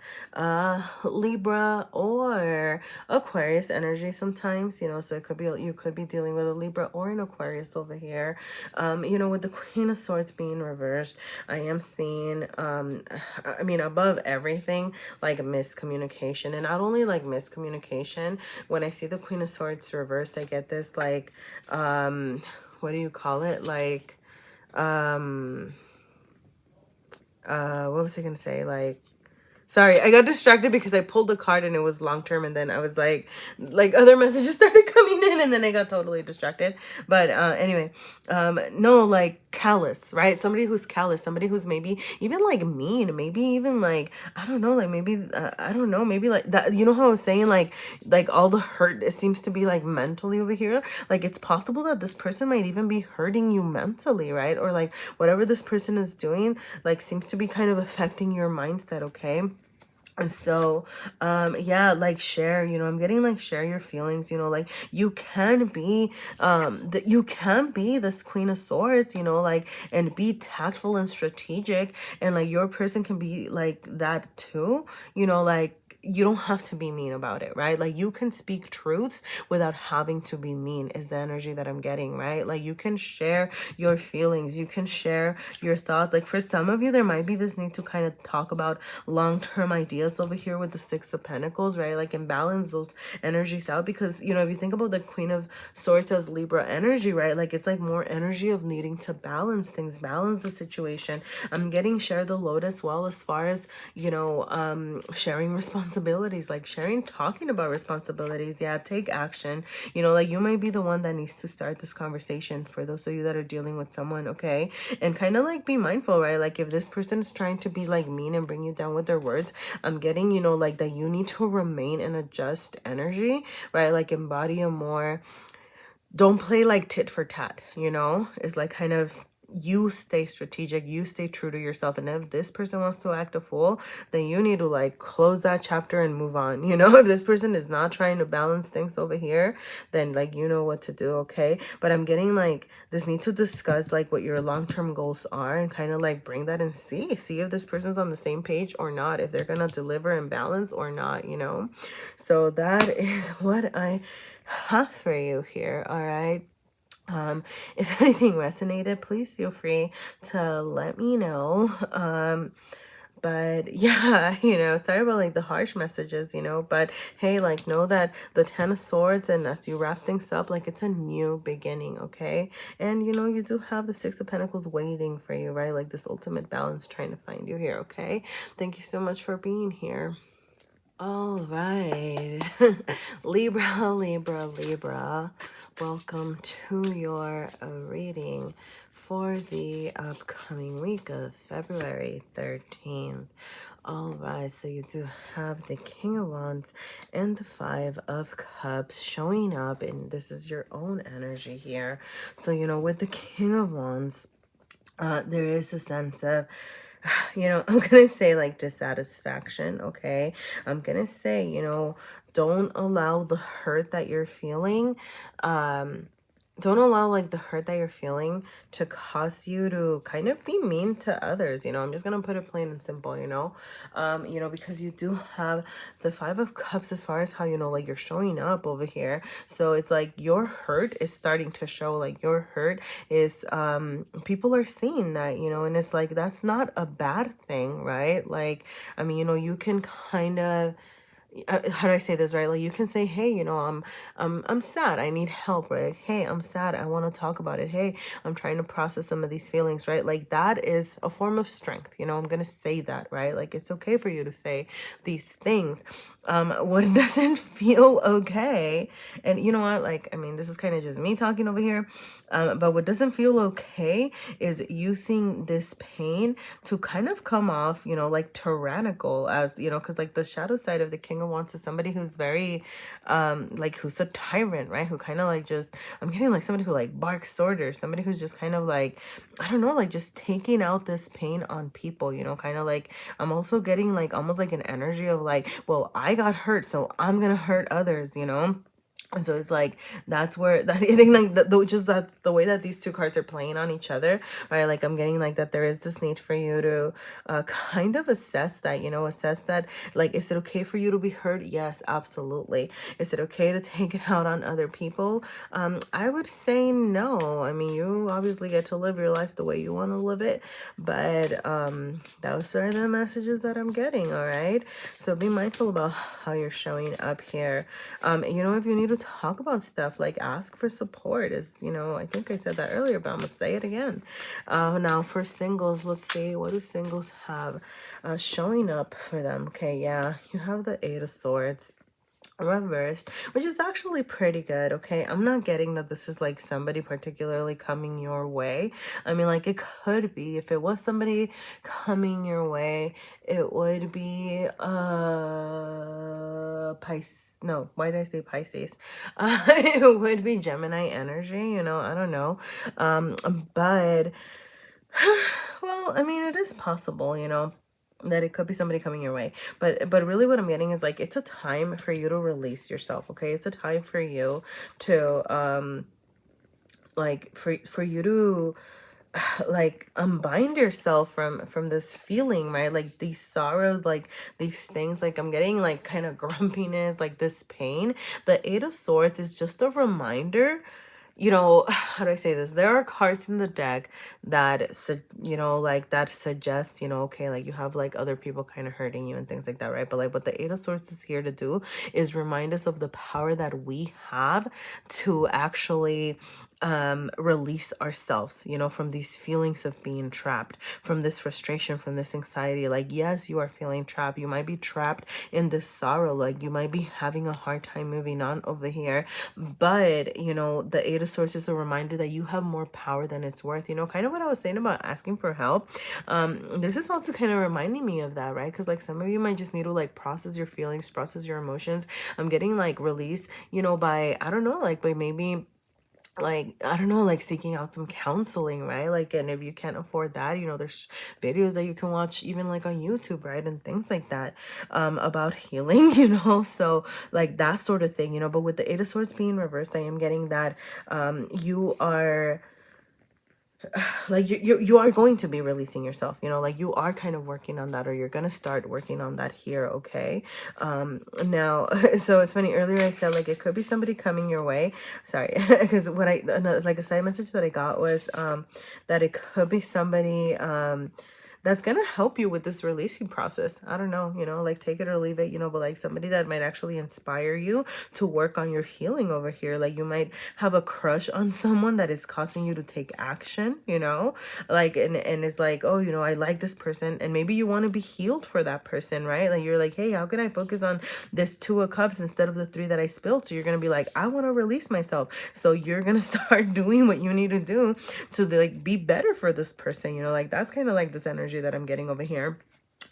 Libra or Aquarius energy sometimes, you know. So it could be, you could be dealing with a Libra or an Aquarius over here. You know, with the Queen of Swords being reversed, I am seeing I mean, above everything, like miscommunication. And not only like miscommunication, when I see the Queen of Swords reversed, I get this like what do you call it, like what was I gonna say, like Sorry, I got distracted because I pulled the card and it was long term, and then I was like other messages started coming in, and then I got totally distracted. But anyway, no, like callous, right? Somebody who's callous, somebody who's maybe even like mean, maybe even like I don't know, like maybe I don't know, maybe like that. You know how I was saying like all the hurt, it seems to be like mentally over here. Like it's possible that this person might even be hurting you mentally, right? Or like whatever this person is doing, like seems to be kind of affecting your mindset, okay? And so yeah, like share, you know, I'm getting like share your feelings, you know, like you can be that you can be this Queen of Swords, you know, like and be tactful and strategic, and like your person can be like that too, you know, like you don't have to be mean about it, right? Like you can speak truths without having to be mean is the energy that I'm getting, right? Like you can share your feelings, you can share your thoughts. Like for some of you, there might be this need to kind of talk about long-term ideas over here with the Six of Pentacles, right? Like and balance those energies out, because you know, if you think about the Queen of Swords as Libra energy, right? Like it's like more energy of needing to balance things, balance the situation. I'm getting share the load as well, as far as, you know, sharing responsibilities, like sharing, talking about responsibilities. Yeah, take action. You know, like you might be the one that needs to start this conversation for those of you that are dealing with someone, okay? And kind of like be mindful, right? Like if this person is trying to be like mean and bring you down with their words, I'm getting, you know, like that you need to remain in a just energy, right? Like embody a more, don't play like tit for tat, you know? It's like kind of, you stay strategic, you stay true to yourself. And if this person wants to act a fool, then you need to like close that chapter and move on, you know? If this person is not trying to balance things over here, then like you know what to do, okay? But I'm getting like this need to discuss like what your long-term goals are, and kind of like bring that and see if this person's on the same page or not, if they're gonna deliver and balance or not, you know? So that is what I have for you here. All right. If anything resonated, please feel free to let me know. But yeah, you know, sorry about like the harsh messages, you know, but hey, like know that the Ten of Swords, and as you wrap things up, like it's a new beginning, okay? And you know, you do have the Six of Pentacles waiting for you, right? Like this ultimate balance trying to find you here, okay? Thank you so much for being here. All right. Libra, Libra, Libra. Welcome to your reading for the upcoming week of February 13th. All right, so you do have the King of Wands and the Five of Cups showing up, and this is your own energy here. So, you know, with the King of Wands, there is a sense of, you know, I'm gonna say like dissatisfaction, okay? I'm gonna say, you know, don't allow the hurt that you're feeling, don't allow like the hurt that you're feeling to cause you to kind of be mean to others, you know? I'm just gonna put it plain and simple, you know? You know, because you do have the Five of Cups as far as how, you know, like you're showing up over here. So it's like your hurt is starting to show, like your hurt is, people are seeing that, you know, and it's like, that's not a bad thing, right? Like, I mean, you know, you can kind of, how do I say this, right? Like you can say, hey, you know, I'm sad, I need help, right? Hey, I'm sad, I want to talk about it. Hey, I'm trying to process some of these feelings, right? Like that is a form of strength, you know? I'm gonna say that, right? Like it's okay for you to say these things. What doesn't feel okay, and you know what, like, I mean, this is kind of just me talking over here, but what doesn't feel okay is using this pain to kind of come off, you know, like tyrannical, as you know, because like the shadow side of the King of Wands is somebody who's very like who's a tyrant, right? Who kind of like just, I'm getting like somebody who like barks orders, somebody who's just kind of like, I don't know, like just taking out this pain on people, you know? Kind of like, I'm also getting like almost like an energy of like, well, I got hurt, so I'm gonna hurt others, you know? And so it's like, that's where that, I think like just that the way that these two cards are playing on each other, right? Like I'm getting like that there is this need for you to kind of assess that, you know, assess that, like, is it okay for you to be hurt? Yes, absolutely. Is it okay to take it out on other people? I would say no. I mean, you obviously get to live your life the way you want to live it, but those are the messages that I'm getting. All right, so be mindful about how you're showing up here. You know, if you need to talk about stuff, like ask for support. Is, you know, I think I said that earlier, but I'm gonna say it again. Now for singles, let's see, what do singles have showing up for them? Okay, yeah, you have the Eight of Swords reversed, which is actually pretty good. Okay, I'm not getting that this is like somebody particularly coming your way. I mean, like, it could be, if it was somebody coming your way, it would be Pisces. No, why did I say Pisces? It would be Gemini energy, you know, I don't know. But well, I mean, it is possible, you know, that it could be somebody coming your way, but really what I'm getting is like, it's a time for you to release yourself. Okay, it's a time for you to like for you to like unbind yourself from this feeling, right? Like these sorrows, like these things, like I'm getting like kind of grumpiness, like this pain. The Eight of Swords is just a reminder, you know, how do I say this? There are cards in the deck that, you know, like that suggests, you know, okay, like you have like other people kind of hurting you and things like that, right? But like what the Eight of Swords is here to do is remind us of the power that we have to actually release ourselves, you know, from these feelings of being trapped, from this frustration, from this anxiety. Like, yes, you are feeling trapped. You might be trapped in this sorrow. Like, you might be having a hard time moving on over here. But, you know, the Eight of Swords is a reminder that you have more power than it's worth. You know, kind of what I was saying about asking for help. This is also kind of reminding me of that, right? Because like some of you might just need to like process your feelings, process your emotions. I'm getting like release, you know, by, I don't know, like by maybe like, I don't know, like seeking out some counseling, right? Like, and if you can't afford that, you know, there's videos that you can watch even like on YouTube, right? And things like that, about healing, you know, so like that sort of thing, you know. But with the Eight of Swords being reversed, I am getting that you are like you are going to be releasing yourself, you know, like you are kind of working on that, or you're gonna start working on that here. Okay, now so it's funny, earlier I said like it could be somebody coming your way, sorry, because what I like a side message that I got was that it could be somebody that's gonna help you with this releasing process. I don't know, you know, like take it or leave it, you know, but like somebody that might actually inspire you to work on your healing over here. Like you might have a crush on someone that is causing you to take action, you know, like, and it's like, oh, you know, I like this person, and maybe you want to be healed for that person, right? Like you're like, hey, how can I focus on this Two of Cups instead of the three that I spilled? So you're gonna be like, I want to release myself. So you're gonna start doing what you need to do to like be better for this person, you know, like that's kind of like this energy that I'm getting over here.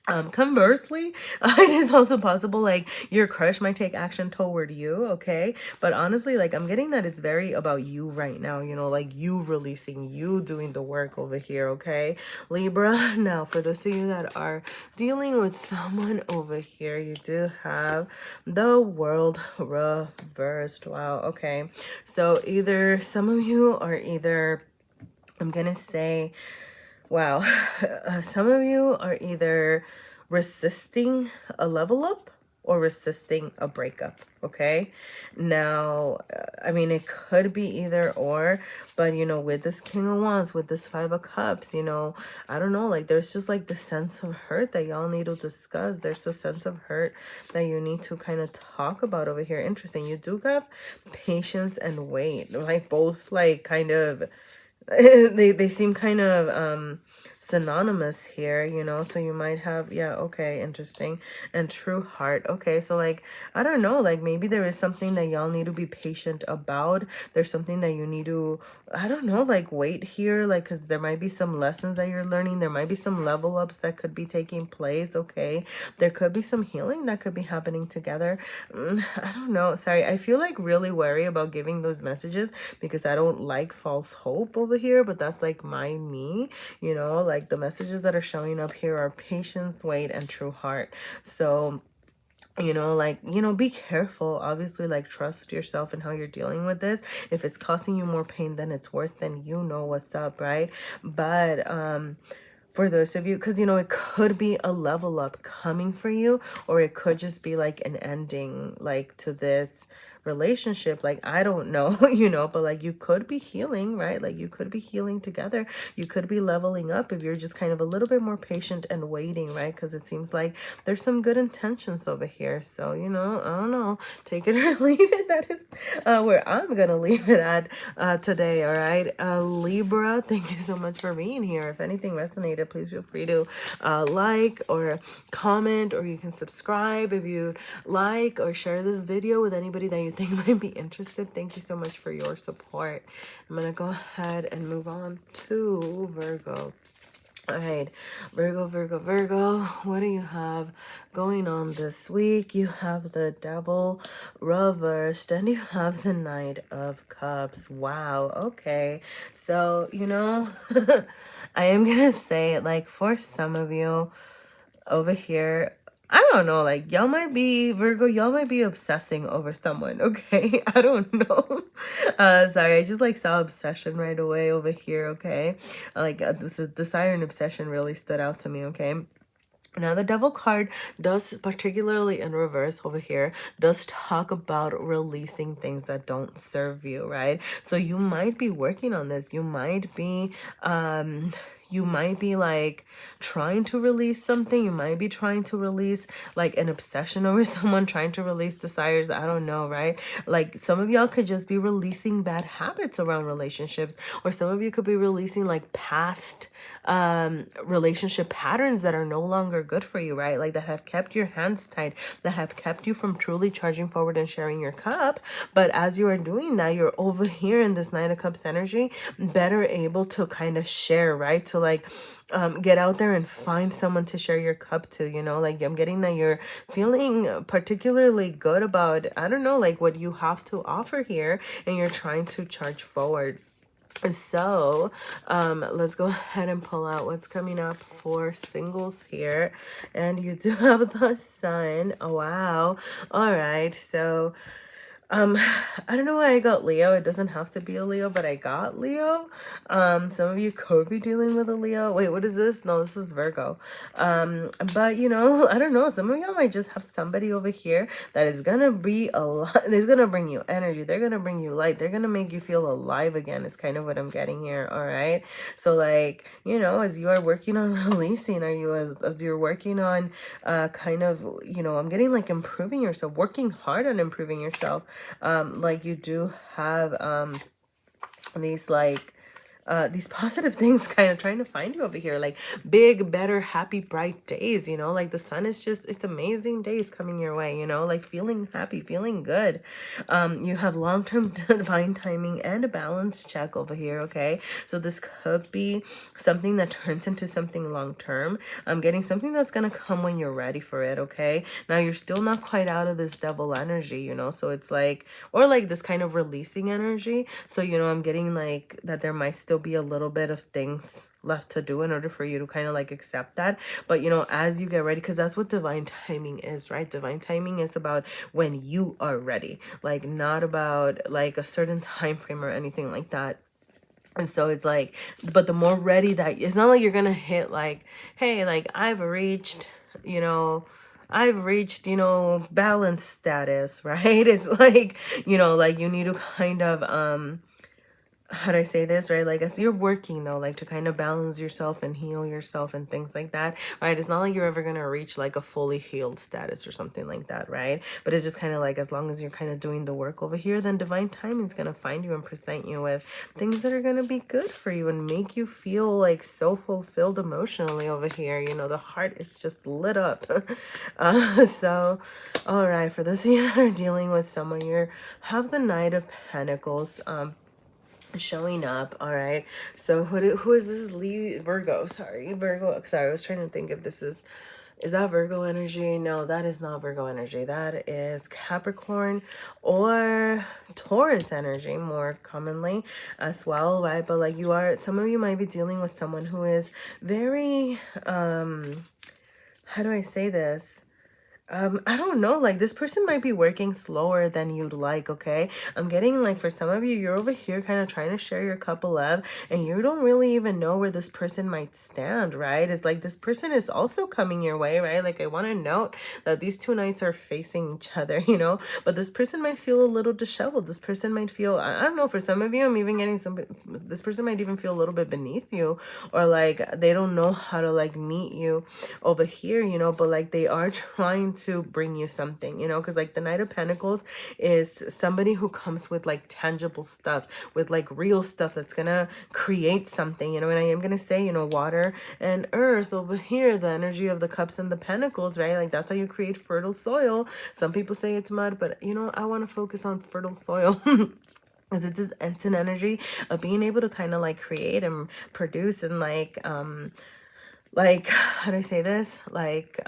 Conversely, it is also possible like your crush might take action toward you. Okay, but honestly, like I'm getting that it's very about you right now, you know, like you releasing, you doing the work over here. Okay, Libra. Now for those of you that are dealing with someone over here, you do have the World reversed. Wow. Okay, so either some of you are either, I'm gonna say, wow, some of you are either resisting a level up or resisting a breakup. Okay, now I mean, it could be either or, but you know, with this King of Wands, with this Five of Cups, you know, I don't know, like there's just like the sense of hurt that y'all need to discuss. There's a sense of hurt that you need to kind of talk about over here. Interesting, you do have patience and wait, like both like kind of they seem kind of synonymous here, you know. So you might have, yeah, okay, interesting. And true heart. Okay, so like I don't know, like maybe there is something that y'all need to be patient about. There's something that you need to, I don't know, like wait here, like because there might be some lessons that you're learning. There might be some level ups that could be taking place. Okay, there could be some healing that could be happening together. I don't know, sorry, I feel like really wary about giving those messages because I don't like false hope over here, but that's like me, you know, like the messages that are showing up here are patience, wait, and true heart. So you know, like, you know, be careful. Obviously, like, trust yourself and how you're dealing with this. If it's causing you more pain than it's worth, then you know what's up, right? But for those of you, because you know, it could be a level up coming for you, or it could just be like an ending, like to this relationship. Like, I don't know, you know, but like you could be healing, right? Like you could be healing together. You could be leveling up if you're just kind of a little bit more patient and waiting, right? Because it seems like there's some good intentions over here. So, you know, I don't know, take it or leave it. That is where I'm gonna leave it at today. All right, Libra, thank you so much for being here. If anything resonated, please feel free to like or comment, or you can subscribe if you like, or share this video with anybody that you think might be interested. Thank you so much for your support. I'm gonna go ahead and move on to Virgo. All right, Virgo, Virgo, Virgo, what do you have going on this week? You have the Devil reversed, and you have the Knight of Cups. Wow, okay. So, you know, I am going to say, like, for some of you over here, I don't know, like, y'all might be, Virgo, y'all might be obsessing over someone, okay? I don't know. Sorry, I just, like, saw obsession right away over here, okay? Like, this desire and obsession really stood out to me, okay? Now, the Devil card does, particularly in reverse over here, does talk about releasing things that don't serve you, right? So you might be working on this. You might be like trying to release something. You might be trying to release like an obsession over someone, trying to release desires. I don't know, right? Like some of y'all could just be releasing bad habits around relationships, or some of you could be releasing like past relationship patterns that are no longer good for you, right? Like that have kept your hands tied, that have kept you from truly charging forward and sharing your cup. But as you are doing that, you're over here in this Nine of Cups energy, better able to kind of share, right? To like get out there and find someone to share your cup to, you know? Like I'm getting that you're feeling particularly good about, I don't know, like what you have to offer here, and you're trying to charge forward. So let's go ahead and pull out what's coming up for singles here. And you do have the Sun. Oh, wow. All right, so I don't know why I got Leo. It doesn't have to be a Leo, but I got Leo. Some of you could be dealing with a Leo. Wait, what is this? No, this is Virgo. But you know, I don't know. Some of y'all might just have somebody over here that is gonna be a lot. It's gonna bring you energy. They're gonna bring you light. They're gonna make you feel alive again. Is kind of what I'm getting here. All right. So like, you know, as you are working on releasing, as you're working on kind of, you know, I'm getting like improving yourself, working hard on improving yourself. Like you do have these like these positive things kind of trying to find you over here, like big, better, happy, bright days, you know, like the sun is just, it's amazing days coming your way, you know, like feeling happy, feeling good. You have long-term divine timing and a balance check over here, okay? So this could be something that turns into something long-term. I'm getting something that's going to come when you're ready for it, okay? Now you're still not quite out of this devil energy, you know, so it's like, or like this kind of releasing energy. So, you know, I'm getting like that there might still be a little bit of things left to do in order for you to kind of like accept that. But you know, as you get ready, because that's what divine timing is, right? Divine timing is about when you are ready, like not about like a certain time frame or anything like that. And so it's like, but the more ready that, it's not like you're gonna hit like, hey, like I've reached, you know, balance status, right? It's like, you know, like you need to kind of how do I say this, right? Like as you're working though, like to kind of balance yourself and heal yourself and things like that, right? It's not like you're ever going to reach like a fully healed status or something like that, right? But it's just kind of like, as long as you're kind of doing the work over here, then divine timing is going to find you and present you with things that are going to be good for you and make you feel like so fulfilled emotionally over here. You know, the heart is just lit up. So, all right, for those of you that are dealing with someone, you have the Knight of Pentacles, showing up. All right, so who is this? Virgo, sorry, Virgo. Sorry, I was trying to think if this is that Virgo energy. No, that is not Virgo energy. That is Capricorn or Taurus energy, more commonly as well, right? But like some of you might be dealing with someone who is very how do I say this, I don't know, like this person might be working slower than you'd like, okay? I'm getting like for some of you, you're over here kind of trying to share your cup of love and you don't really even know where this person might stand, right? It's like this person is also coming your way, right? Like I want to note that these two knights are facing each other, you know, but this person might feel a little disheveled. This person might feel, I don't know, for some of you, I'm even getting this person might even feel a little bit beneath you, or like they don't know how to like meet you over here, you know, but like they are trying to bring you something, you know, because like the Knight of Pentacles is somebody who comes with like tangible stuff, with like real stuff that's gonna create something, you know. And I am gonna say, you know, water and earth over here, the energy of the cups and the pentacles, right? Like that's how you create fertile soil. Some people say it's mud, but you know, I want to focus on fertile soil. Because it's an energy of being able to kind of like create and produce and like how do I say this, like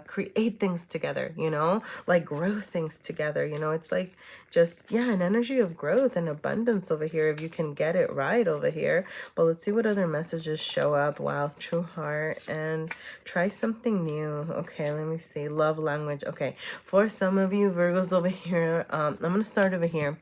create things together, you know, like grow things together, you know. It's like just, yeah, an energy of growth and abundance over here if you can get it right over here. But let's see what other messages show up. Wow, true heart and try something new. Okay, let me see, love language. Okay, for some of you Virgos over here, I'm gonna start over here.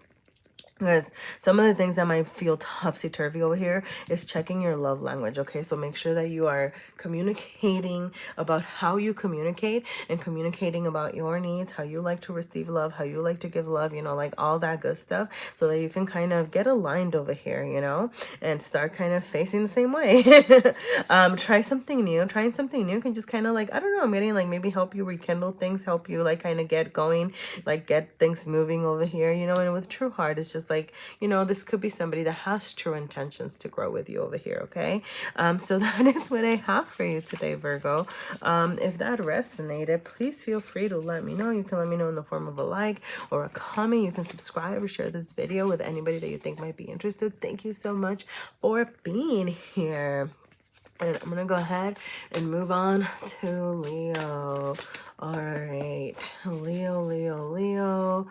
Because some of the things that might feel topsy-turvy over here is checking your love language, okay? So make sure that you are communicating about how you communicate and communicating about your needs, how you like to receive love, how you like to give love, you know, like all that good stuff, so that you can kind of get aligned over here, you know, and start kind of facing the same way. Try something new. Trying something new can just kind of like, I don't know, I'm getting like maybe help you rekindle things, help you like kind of get going, like get things moving over here, you know. And with true heart, it's just like, you know, this could be somebody that has true intentions to grow with you over here, okay? So that is what I have for you today, Virgo. If that resonated, please feel free to let me know. You can let me know in the form of a like or a comment. You can subscribe or share this video with anybody that you think might be interested. Thank you so much for being here. And I'm going to go ahead and move on to Leo. All right. Leo, Leo, Leo.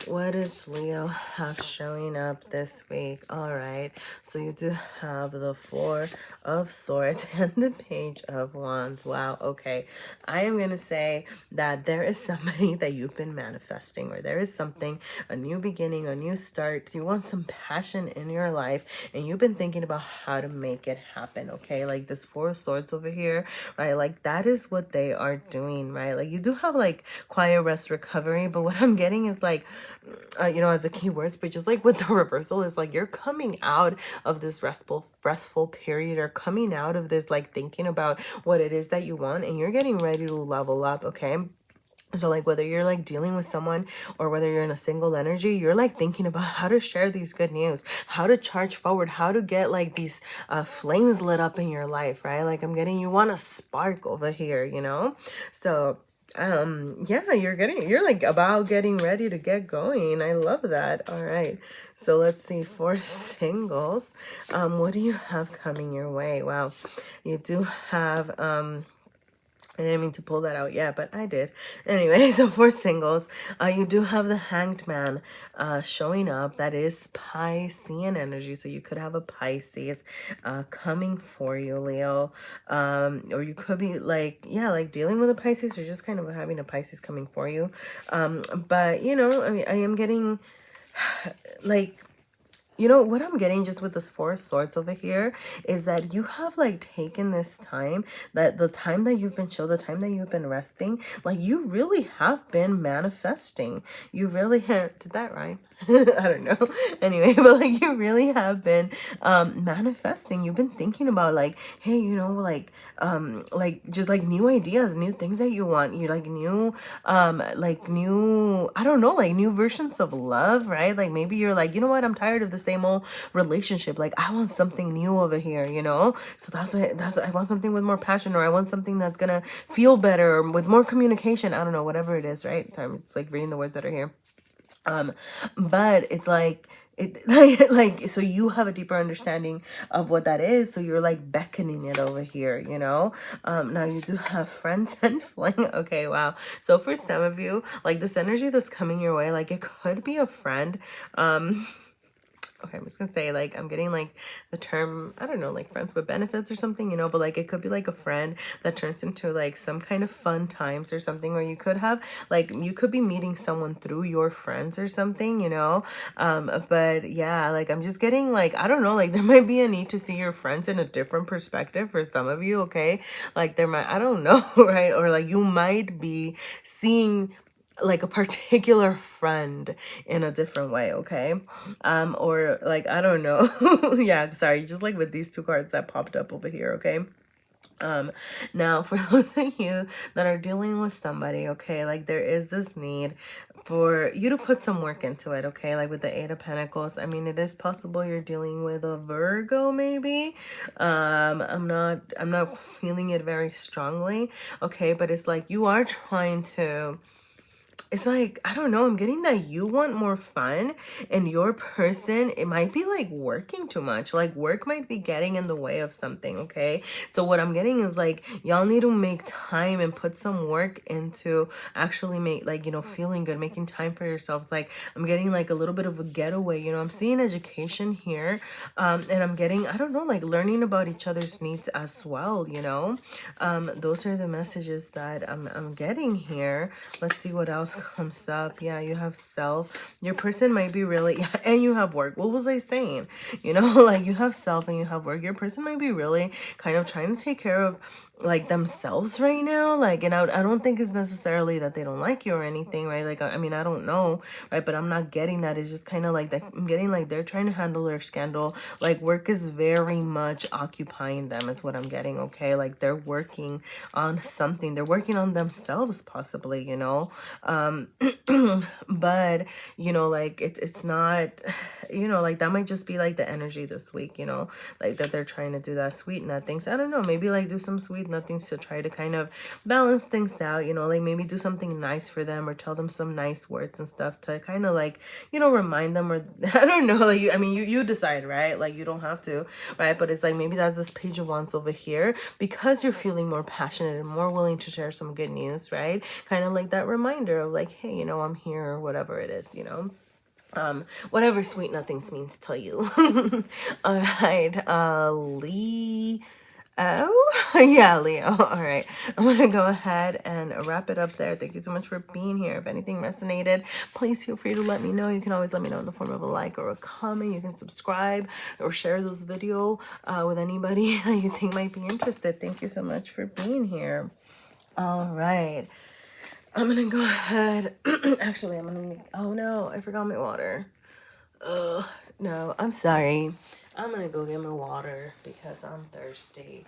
What does Leo have showing up this week? All right. So you do have the Four of Swords and the Page of Wands. Wow. Okay. I am going to say that there is somebody that you've been manifesting, or there is something, a new beginning, a new start. You want some passion in your life and you've been thinking about how to make it happen, okay? Like this Four of Swords over here, right? Like that is what they are doing, right? Like you do have like quiet rest, recovery, but what I'm getting is like, you know, as a keywords, but just like with the reversal is like you're coming out of this restful period, or coming out of this like thinking about what it is that you want, and you're getting ready to level up, okay? So like whether you're like dealing with someone or whether you're in a single energy, you're like thinking about how to share these good news, how to charge forward, how to get like these flames lit up in your life, right? Like I'm getting, you want a spark over here, you know? So yeah, you're like about getting ready to get going. I love that. All right, so let's see, for singles, what do you have coming your way? Wow, you do have I didn't mean to pull that out yet, but I did. Anyway, so for singles, you do have the Hanged Man showing up. That is Piscean energy. So you could have a Pisces coming for you, Leo. Or you could be like, yeah, like dealing with a Pisces, or just kind of having a Pisces coming for you. But, you know, I mean, I am getting like, you know, what I'm getting just with this Four of Swords over here is that you have like taken this time, that the time that you've been chill, the time that you've been resting, like you really have been manifesting. You really have, did that rhyme? I don't know. Anyway, but like you really have been manifesting. You've been thinking about like, hey, you know, like just like new ideas, new things that you want. You like new I don't know, like new versions of love, right? Like maybe you're like, you know what, I'm tired of the same old relationship. Like I want something new over here, you know? So I want something with more passion, or I want something that's gonna feel better, or with more communication. I don't know, whatever it is, right? It's like reading the words that are here. But it's like like so you have a deeper understanding of what that is, so you're like beckoning it over here, you know. Now you do have friends and fling. Okay, wow. So for some of you, like this energy that's coming your way, like it could be a friend okay, I'm just gonna say, like, I'm getting like the term, I don't know, like friends with benefits or something, you know, but like it could be like a friend that turns into like some kind of fun times or something, or you could have like, you could be meeting someone through your friends or something, you know. But yeah, like I'm just getting like, I don't know, like there might be a need to see your friends in a different perspective for some of you, okay? Like there might, I don't know, right? Or like you might be seeing like a particular friend in a different way, okay? Or like, I don't know. Yeah, sorry, just like with these two cards that popped up over here, okay? Now for those of you that are dealing with somebody, okay, like there is this need for you to put some work into it, okay? Like with the Eight of Pentacles, I mean, it is possible you're dealing with a Virgo, maybe. I'm not feeling it very strongly, okay? But it's like you are trying to, it's like, I don't know, I'm getting that you want more fun, and your person, it might be like working too much. Like work might be getting in the way of something, okay? So what I'm getting is like, y'all need to make time and put some work into actually make, like, you know, feeling good, making time for yourselves. Like I'm getting like a little bit of a getaway, you know. I'm seeing education here, and I'm getting, I don't know, like learning about each other's needs as well, you know. Those are the messages that I'm getting here. Let's see what else comes up. Yeah, you have self. Your person might be really, yeah, and you have work. What was I saying? You know, like you have self and you have work. Your person might be really kind of trying to take care of like themselves right now. Like, and I don't think it's necessarily that they don't like you or anything, right? Like, I mean, I don't know, right? But I'm not getting that. It's just kind of like that. I'm getting like they're trying to handle their scandal. Like work is very much occupying them is what I'm getting, okay? Like they're working on something. They're working on themselves possibly, you know. But you know, like it's not, you know, like that might just be like the energy this week, you know, like that they're trying to do that sweet nothings. I don't know, maybe like do some sweet nothings to try to kind of balance things out, you know, like maybe do something nice for them or tell them some nice words and stuff to kind of like, you know, remind them, or I don't know, like I mean, you decide, right? Like you don't have to, right? But it's like maybe that's this Page of Wands over here because you're feeling more passionate and more willing to share some good news, right? Kind of like that reminder of like, hey, you know, I'm here, or whatever it is, you know. Whatever sweet nothings means to you. All right, Leo. Yeah, Leo. All right, I'm gonna go ahead and wrap it up there. Thank you so much for being here. If anything resonated, please feel free to let me know. You can always let me know in the form of a like or a comment. You can subscribe or share this video with anybody that you think might be interested. Thank you so much for being here. All right, I'm gonna go ahead. Actually, I'm gonna, oh no, I forgot my water. No, I'm sorry. I'm gonna go get my water because I'm thirsty.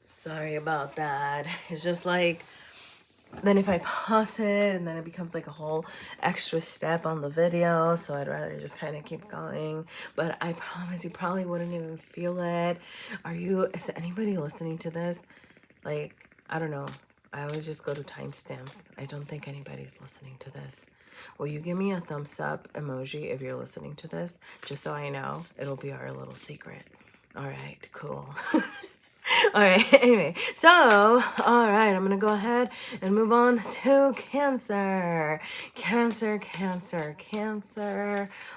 Sorry about that. It's just like, then if I pause it and then it becomes like a whole extra step on the video, so I'd rather just kind of keep going. But I promise you probably wouldn't even feel it. Is anybody listening to this? Like, I don't know. I always just go to timestamps. I don't think anybody's listening to this. Will you give me a thumbs up emoji if you're listening to this? Just so I know. It'll be our little secret. All right, cool. All right, anyway, so, all right, I'm going to go ahead and move on to Cancer. Cancer.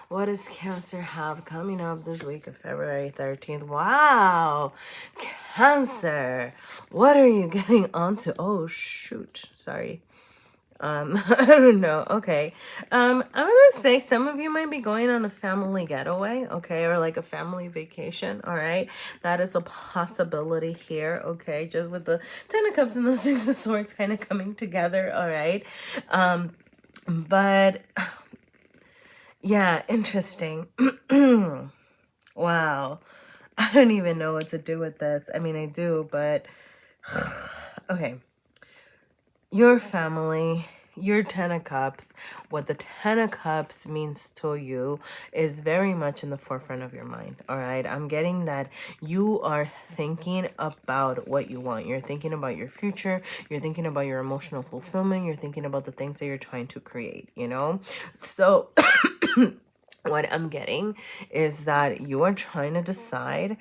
What does Cancer have coming up this week of February 13th? Wow, Cancer. What are you getting onto? Oh, shoot. Sorry. I don't know. Okay. I'm gonna say some of you might be going on a family getaway, okay, or like a family vacation. All right, that is a possibility here. Okay, just with the Ten of Cups and the Six of Swords kind of coming together. All right. But yeah, interesting. Wow. I don't even know what to do with this. I mean, I do, but okay. Your family, your Ten of Cups, what the Ten of Cups means to you is very much in the forefront of your mind, all right? I'm getting that you are thinking about what you want. You're thinking about your future. You're thinking about your emotional fulfillment. You're thinking about the things that you're trying to create, you know? So what I'm getting is that you are trying to decide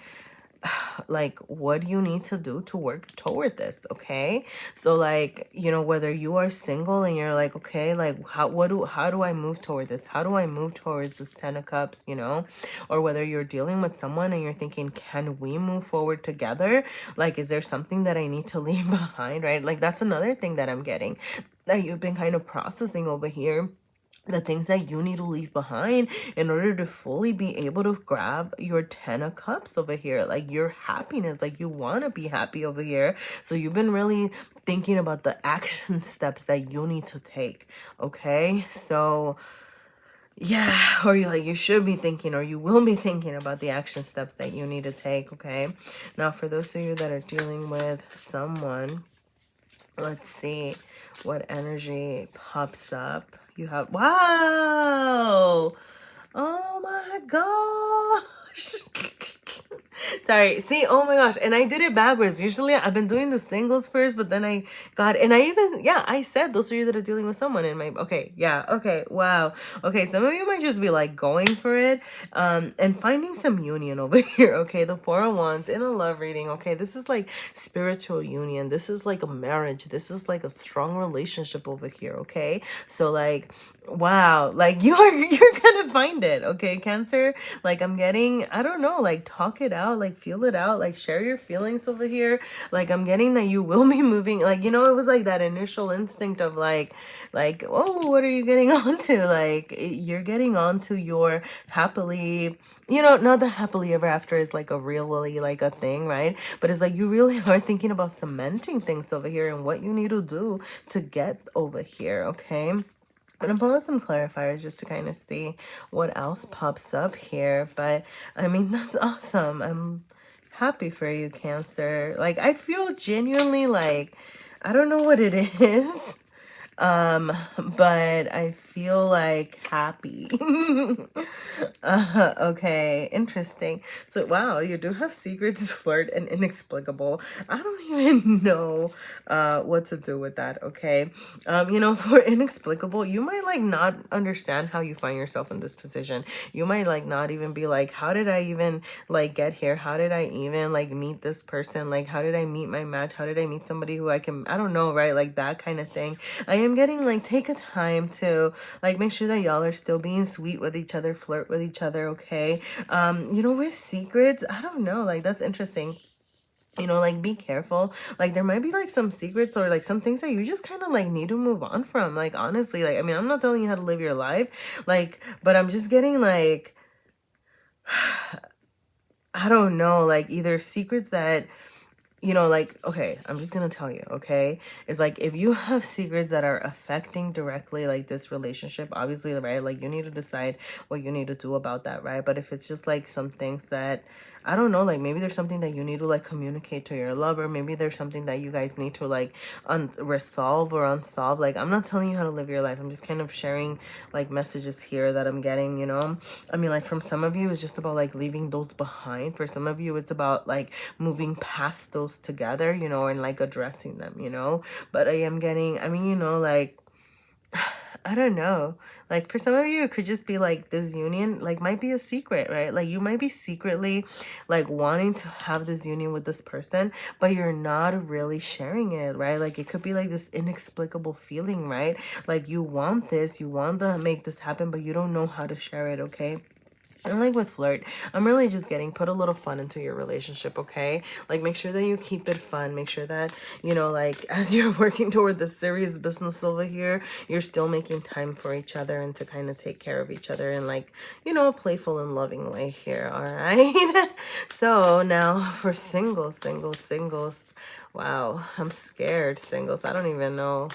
like, what do you need to do to work toward this? Okay, so like, you know, whether you are single and you're like, okay, like how do I move toward this? How do I move towards this 10 of cups, you know? Or whether you're dealing with someone and you're thinking, can we move forward together? Like, is there something that I need to leave behind, right? Like, that's another thing that I'm getting, that you've been kind of processing over here, the things that you need to leave behind in order to fully be able to grab your 10 of cups over here, like your happiness, like you want to be happy over here. So you've been really thinking about the action steps that you need to take. Okay, so yeah, or you should be thinking, or you will be thinking about the action steps that you need to take. Okay, now for those of you that are dealing with someone, let's see what energy pops up. You have, wow. Oh my gosh. Sorry. See, oh my gosh. And I did it backwards. Usually I've been doing the singles first, but then I got, and I even, yeah, I said those of you that are dealing with someone in my, okay, yeah, okay, wow. Okay, some of you might just be like going for it, and finding some union over here. Okay, the Four of Wands in a love reading. Okay, this is like spiritual union. This is like a marriage. This is like a strong relationship over here. Okay, so like, wow, like you're gonna find it. Okay, Cancer, like I'm getting, I don't know, like talk it out, like feel it out, like share your feelings over here. Like I'm getting that you will be moving, like, you know, it was like that initial instinct of like, oh, what are you getting onto? Like you're getting onto your happily, you know, not that happily ever after is like a really like a thing, right? But it's like you really are thinking about cementing things over here and what you need to do to get over here. Okay, I'm gonna pull out some clarifiers just to kind of see what else pops up here. But I mean, that's awesome. I'm happy for you, Cancer. Like, I feel genuinely like, I don't know what it is, but I feel like happy. Okay, interesting. So wow, you do have secrets, flirt, and inexplicable. I don't even know what to do with that. Okay, you know, for inexplicable, you might like not understand how you find yourself in this position. You might like not even be like, how did I even like get here? How did I even like meet this person? Like, how did I meet my match? How did I meet somebody who I can, I don't know, right? Like that kind of thing. I am getting like, take a time to like make sure that y'all are still being sweet with each other, flirt with each other. Okay, you know, with secrets, I don't know, like that's interesting. You know, like be careful. Like there might be like some secrets or like some things that you just kind of like need to move on from. Like honestly, like I mean, I'm not telling you how to live your life, like, but I'm just getting like I don't know, like either secrets that, you know, like, okay, I'm just gonna tell you, okay? It's like if you have secrets that are affecting directly like this relationship, obviously, right? Like you need to decide what you need to do about that, right? But if it's just like some things that, I don't know, like maybe there's something that you need to like communicate to your lover. Maybe there's something that you guys need to like resolve or unsolve. Like I'm not telling you how to live your life. I'm just kind of sharing like messages here that I'm getting, you know? I mean, like from some of you, it's just about like leaving those behind. For some of you, it's about like moving past those together, you know, and like addressing them, you know? But I am getting, I mean, you know, like, I don't know. Like for some of you, it could just be like this union, like might be a secret, right? Like you might be secretly like wanting to have this union with this person, but you're not really sharing it, right? Like it could be like this inexplicable feeling, right? Like you want this, you want to make this happen, but you don't know how to share it, okay? And like with flirt, I'm really just getting put a little fun into your relationship, okay? Like make sure that you keep it fun. Make sure that, you know, like as you're working toward the serious business over here, you're still making time for each other and to kind of take care of each other in like, you know, a playful and loving way here, all right? So now for singles. Wow, I'm scared, singles. I don't even know.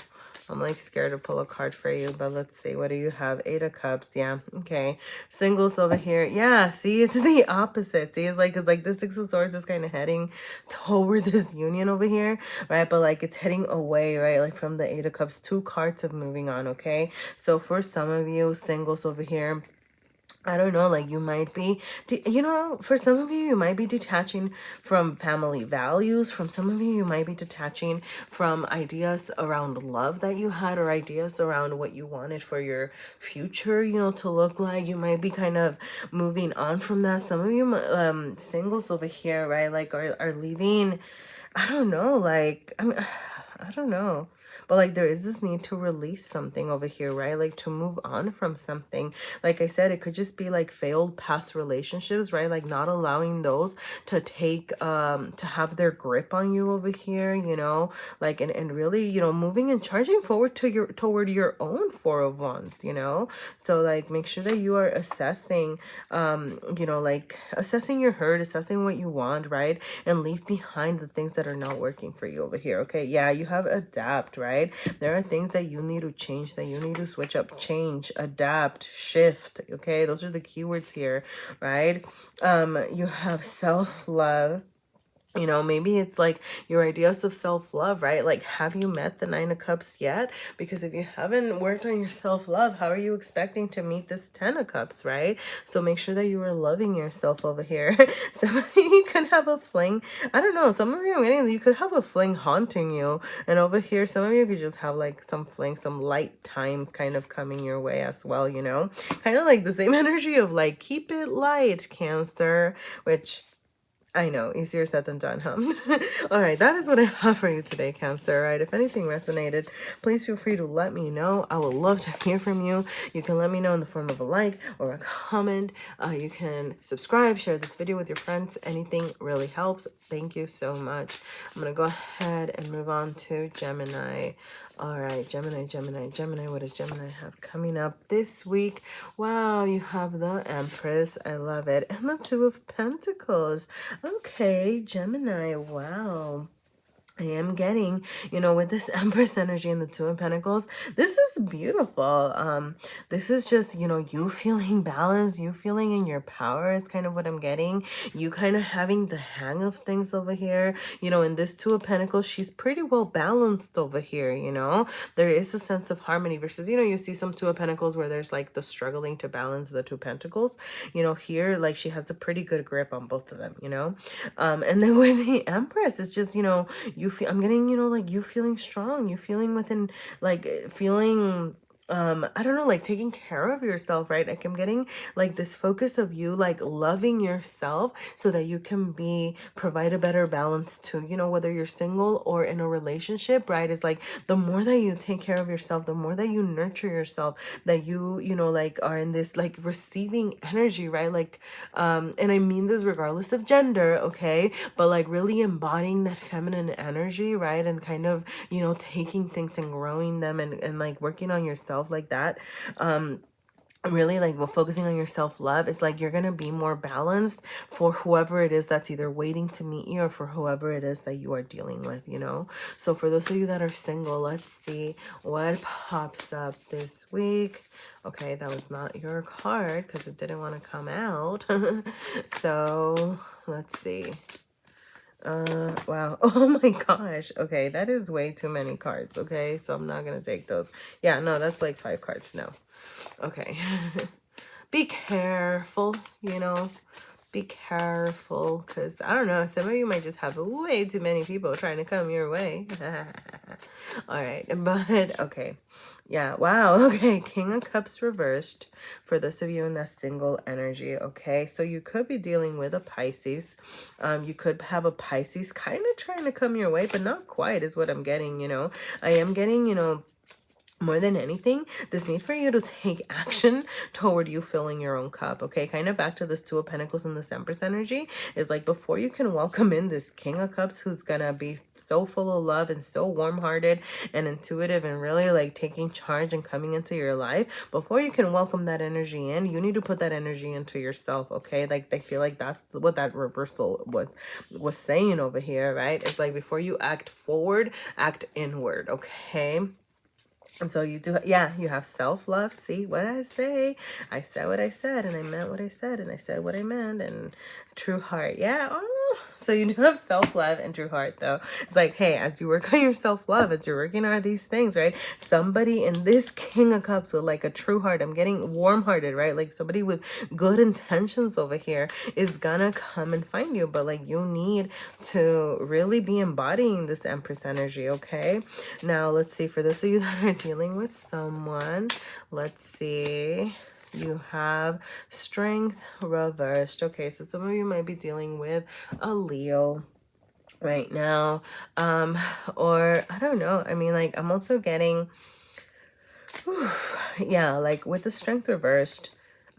I'm like scared to pull a card for you, but let's see. What do you have? 8 of Cups. Yeah. Okay. Singles over here. Yeah. See, it's the opposite. See, it's like the 6 of Swords is kind of heading toward this union over here, right? But like it's heading away, right? Like from the 8 of Cups, 2 cards of moving on. Okay. So for some of you, singles over here, I don't know, like you might be, you know, for some of you, you might be detaching from family values. From some of you, you might be detaching from ideas around love that you had, or ideas around what you wanted for your future, you know, to look like. You might be kind of moving on from that. Some of you, singles over here, right, like are leaving, I don't know, like, I mean, I don't know. But like there is this need to release something over here, right? Like to move on from something. Like I said, it could just be like failed past relationships, right? Like not allowing those to take to have their grip on you over here, you know, like and really, you know, moving and charging forward to your toward your own Four of Wands, you know. So like make sure that you are assessing you know, like assessing your hurt, assessing what you want, right? And leave behind the things that are not working for you over here. Okay, yeah, you have adapt, right? There are things that you need to change, that you need to switch up, change, adapt, shift. Okay, those are the keywords here, right? You have self-love. You know, maybe it's like your ideas of self-love, right? Like, have you met the Nine of Cups yet? Because if you haven't worked on your self-love, how are you expecting to meet this Ten of Cups, right? So make sure that you are loving yourself over here. Some of you could have a fling. I don't know. Some of you, I'm getting, you could have a fling haunting you. And over here, some of you could just have like some fling, some light times kind of coming your way as well, you know? Kind of like the same energy of like, keep it light, Cancer, which... I know, easier said than done, huh? All right, that is what I have for you today, Cancer. All right, if anything resonated, please feel free to let me know. I would love to hear from you. You can let me know in the form of a like or a comment. You can subscribe, share this video with your friends. Anything really helps. Thank you so much. I'm going to go ahead and move on to Gemini. All right, Gemini, what does Gemini have coming up this week? Wow, you have the Empress. I love it. And the Two of Pentacles. Okay, Gemini, wow. I am getting, you know, with this Empress energy and the Two of Pentacles, this is beautiful. This is just, you know, you feeling balanced, you feeling in your power is kind of what I'm getting. You kind of having the hang of things over here. You know, in this Two of Pentacles, she's pretty well balanced over here, you know. There is a sense of harmony versus, you know, you see some Two of Pentacles where there's like the struggling to balance the Two Pentacles. You know, here, like she has a pretty good grip on both of them, you know. And then with the Empress, it's just, you know, you feel, I'm getting, you know, like you feeling strong, you feeling within, like feeling, I don't know, like taking care of yourself, right? Like I'm getting like this focus of you like loving yourself so that you can provide a better balance to, you know, whether you're single or in a relationship, right? It's like the more that you take care of yourself, the more that you nurture yourself, that you know, like are in this like receiving energy, right? Like, and I mean this regardless of gender, okay? But like really embodying that feminine energy, right? And kind of, you know, taking things and growing them and like working on yourself like that. Really like focusing on your self-love is like you're gonna be more balanced for whoever it is that's either waiting to meet you or for whoever it is that you are dealing with, you know. So for those of you that are single, let's see what pops up this week. Okay, that was not your card because it didn't want to come out. So let's see. Wow. Oh my gosh. Okay, that is way too many cards. Okay, so I'm not gonna take those. Yeah, no, that's like 5 cards. No. Okay. Be careful, you know. Be careful, because I don't know, some of you might just have way too many people trying to come your way. All right, but okay. Yeah, wow. Okay, King of Cups reversed for those of you in that single energy, okay? So you could be dealing with a Pisces. You could have a Pisces kind of trying to come your way, but not quite is what I'm getting, you know. I am getting, you know, more than anything, this need for you to take action toward you filling your own cup, okay? Kind of back to this Two of Pentacles and this Empress energy is like before you can welcome in this King of Cups who's gonna be so full of love and so warm-hearted and intuitive and really like taking charge and coming into your life, before you can welcome that energy in, you need to put that energy into yourself, okay? Like they feel like that's what that reversal was saying over here, right? It's like before you act forward, act inward, okay? So you do, yeah, you have self-love. See what I say? I said what I said, and I meant what I said, and I said what I meant, and true heart. Yeah, oh, So you do have self-love and true heart, though. It's like, hey, as you work on your self-love, as you're working on these things, right? Somebody in this King of Cups with like a true heart, I'm getting warm-hearted, right? Like somebody with good intentions over here is gonna come and find you. But like you need to really be embodying this Empress energy, okay? Now, let's see, for those of you that are dealing with someone, let's see. You have Strength reversed. Okay, so some of you might be dealing with a Leo right now. Or I don't know. I mean, like, I'm also getting, yeah, like with the Strength reversed,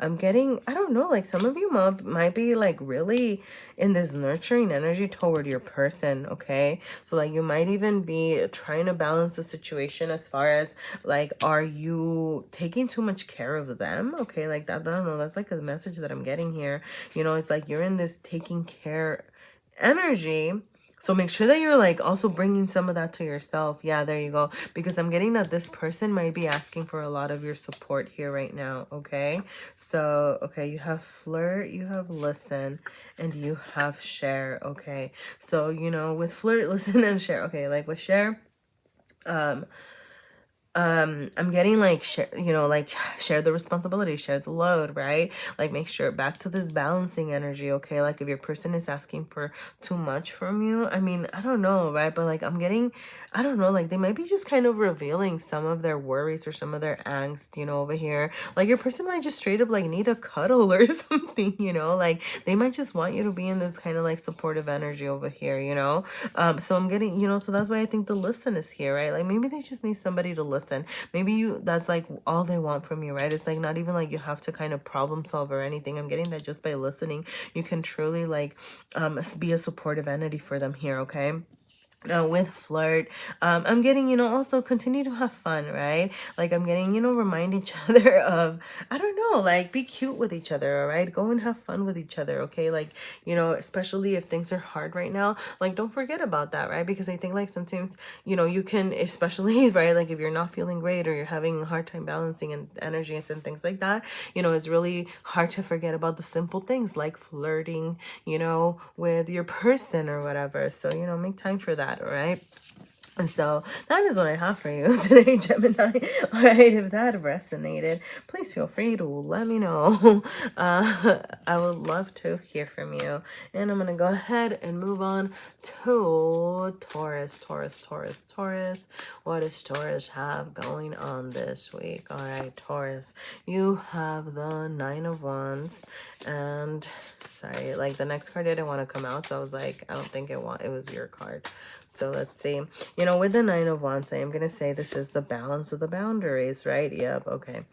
I'm getting, I don't know, like some of you might be like really in this nurturing energy toward your person, okay? So like you might even be trying to balance the situation as far as like, are you taking too much care of them? Okay, like that, I don't know, that's like a message that I'm getting here. You know, it's like you're in this taking care energy. So make sure that you're like also bringing some of that to yourself. Yeah, there you go. Because I'm getting that this person might be asking for a lot of your support here right now. Okay. So, okay, you have flirt, you have listen, and you have share. Okay. So, you know, with flirt, listen, and share. Okay. Like with share, I'm getting like share, you know, like share the responsibility, share the load, right? Like make sure, back to this balancing energy, okay? Like if your person is asking for too much from you, I mean, I don't know, right? But like I'm getting, I don't know, like they might be just kind of revealing some of their worries or some of their angst, you know, over here. Like your person might just straight up like need a cuddle or something, you know? Like they might just want you to be in this kind of like supportive energy over here, you know? So I'm getting, you know, so that's why I think the listen is here, right? Like maybe they just need somebody to listen. Maybe you, that's like all they want from you, right? It's like not even like you have to kind of problem solve or anything. I'm getting that just by listening, you can truly like be a supportive entity for them here, okay? With flirt, I'm getting, you know, also continue to have fun, right? Like I'm getting, you know, remind each other of, I don't know, like be cute with each other, all right? Go and have fun with each other, okay? Like, you know, especially if things are hard right now, like don't forget about that, right? Because I think like sometimes, you know, you can, especially, right, like if you're not feeling great or you're having a hard time balancing and energies and things like that, you know, it's really hard to forget about the simple things like flirting, you know, with your person or whatever. So, you know, make time for that. All right. And so that is what I have for you today, Gemini. All right, if that resonated, please feel free to let me know. I would love to hear from you. And I'm going to go ahead and move on to Taurus. What does Taurus have going on this week? All right, Taurus, you have the Nine of Wands. And sorry, like the next card didn't want to come out. So I was like, I don't think it was your card. So let's see, you know, with the Nine of Wands, I am going to say this is the balance of the boundaries, right? Yep. Okay.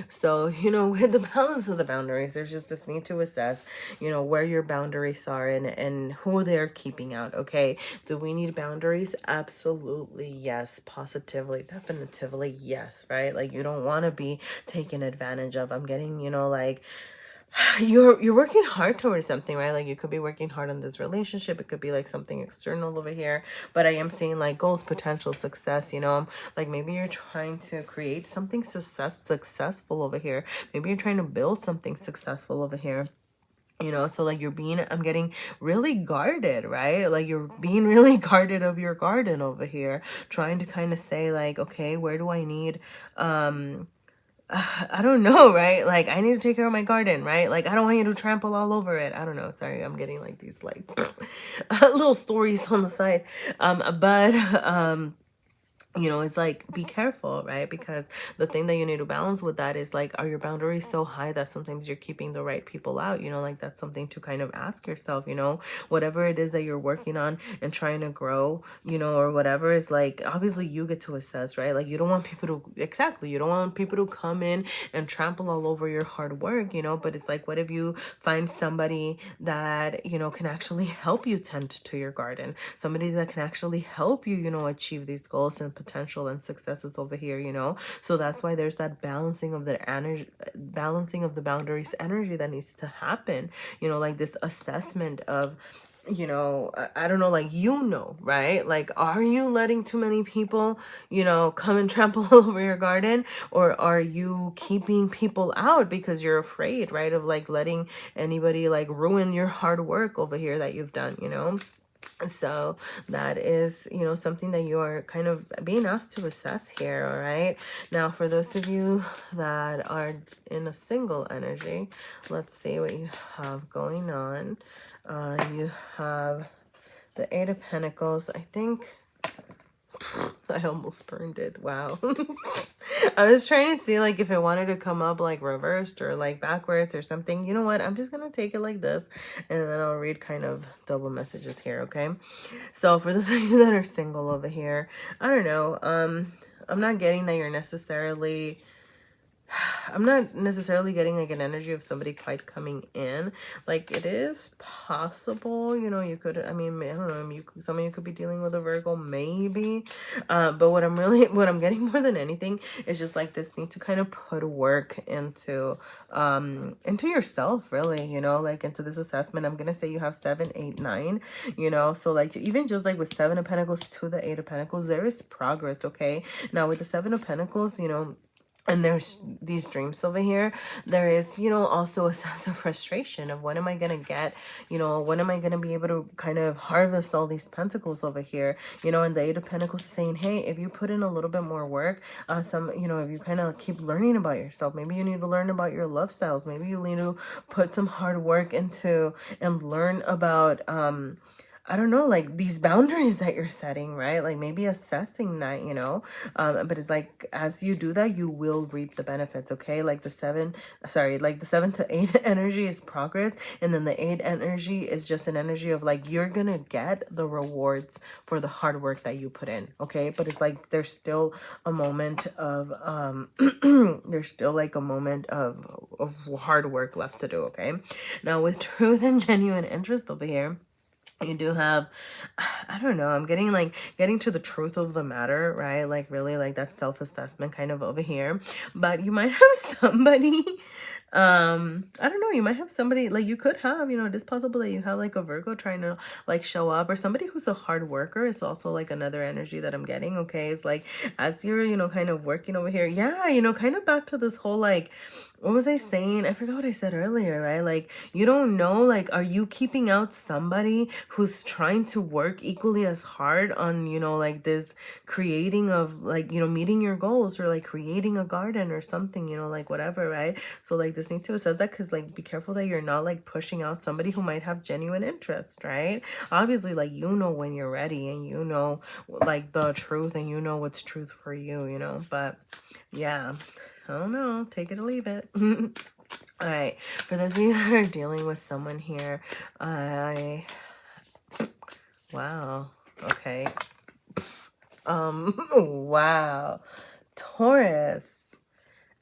So, you know, with the balance of the boundaries, there's just this need to assess, you know, where your boundaries are and who they're keeping out. Okay. Do we need boundaries? Absolutely. Yes. Positively. Definitively. Yes. Right. Like you don't want to be taken advantage of. I'm getting, you know, like, you're working hard towards something, right? Like you could be working hard on this relationship. It could be like something external over here, but I am seeing like goals, potential, success, you know, like maybe you're trying to create something successful over here. Maybe you're trying to build something successful over here. You know, so like you're being, I'm getting really guarded, right? Like you're being really guarded of your garden over here, trying to kind of say like, okay, where do I need, I don't know, right? Like I need to take care of my garden, right? Like I don't want you to trample all over it. I don't know. Sorry, I'm getting like these like little stories on the side. But you know, it's like, be careful, right? Because the thing that you need to balance with that is like, are your boundaries so high that sometimes you're keeping the right people out? You know, like that's something to kind of ask yourself, you know, whatever it is that you're working on and trying to grow, you know, or whatever is like, obviously you get to assess, right? Like you don't want people to, exactly, you don't want people to come in and trample all over your hard work, you know, but it's like, what if you find somebody that, you know, can actually help you tend to your garden, somebody that can actually help you, you know, achieve these goals and potential and successes over here, you know? So that's why there's that balancing of the energy, balancing of the boundaries energy that needs to happen, you know, like this assessment of you know, I don't know, like, you know, right? Like, are you letting too many people, you know, come and trample all over your garden? Or are you keeping people out because you're afraid, right, of like letting anybody like ruin your hard work over here that you've done, you know? So that is, you know, something that you are kind of being asked to assess here. All right, now for those of you that are in a single energy, let's see what you have going on. You have the Eight of Pentacles. I think I almost burned it. Wow. I was trying to see like if it wanted to come up like reversed or like backwards or something. You know what? I'm just going to take it like this, and then I'll read kind of double messages here, okay? So for those of you that are single over here, I don't know. I'm not getting that you're necessarily I'm not necessarily getting like an energy of somebody quite coming in. Like, it is possible, you know, you could, I mean, I don't know, some of you could be dealing with a Virgo, maybe. But what I'm getting more than anything is just like this need to kind of put work into yourself, really, you know, like into this assessment. I'm gonna say you have 7, 8, 9, you know, so like even just like with 7 of Pentacles to the 8 of Pentacles, there is progress, okay? Now with the 7 of Pentacles, you know, and there's these dreams over here, there is, you know, also a sense of frustration of when am I gonna get, you know, when am I gonna be able to kind of harvest all these pentacles over here, you know? And the 8 of Pentacles is saying, hey, if you put in a little bit more work, you know, if you kind of keep learning about yourself, maybe you need to learn about your love styles, maybe you need to put some hard work into and learn about I don't know, like these boundaries that you're setting, right? Like maybe assessing that, you know, but it's like, as you do that, you will reap the benefits. Okay. Like the 7 to 8 energy is progress. And then the 8 energy is just an energy of like, you're going to get the rewards for the hard work that you put in. Okay. But it's like, there's still a moment of, there's still like a moment of hard work left to do. Okay. Now with truth and genuine interest over here, you do have, I don't know, I'm getting to the truth of the matter, right? Like really like that self-assessment kind of over here. But you might have somebody, I don't know, you might have somebody, like you could have, you know, it is possible that you have like a Virgo trying to like show up, or somebody who's a hard worker is also like another energy that I'm getting. Okay, it's like as you're, you know, kind of working over here, yeah, you know, kind of back to this whole like, what was I saying? I forgot what I said earlier, right? Like, you don't know, like, are you keeping out somebody who's trying to work equally as hard on, you know, like this creating of like, you know, meeting your goals, or like creating a garden or something, you know, like whatever, right? So like this needs to assess that, because like be careful that you're not like pushing out somebody who might have genuine interest, right? Obviously, like, you know when you're ready, and you know like the truth, and you know what's truth for you, you know. But yeah, I don't know, take it or leave it. All right, for those of you that are dealing with someone here, wow, okay, wow, Taurus,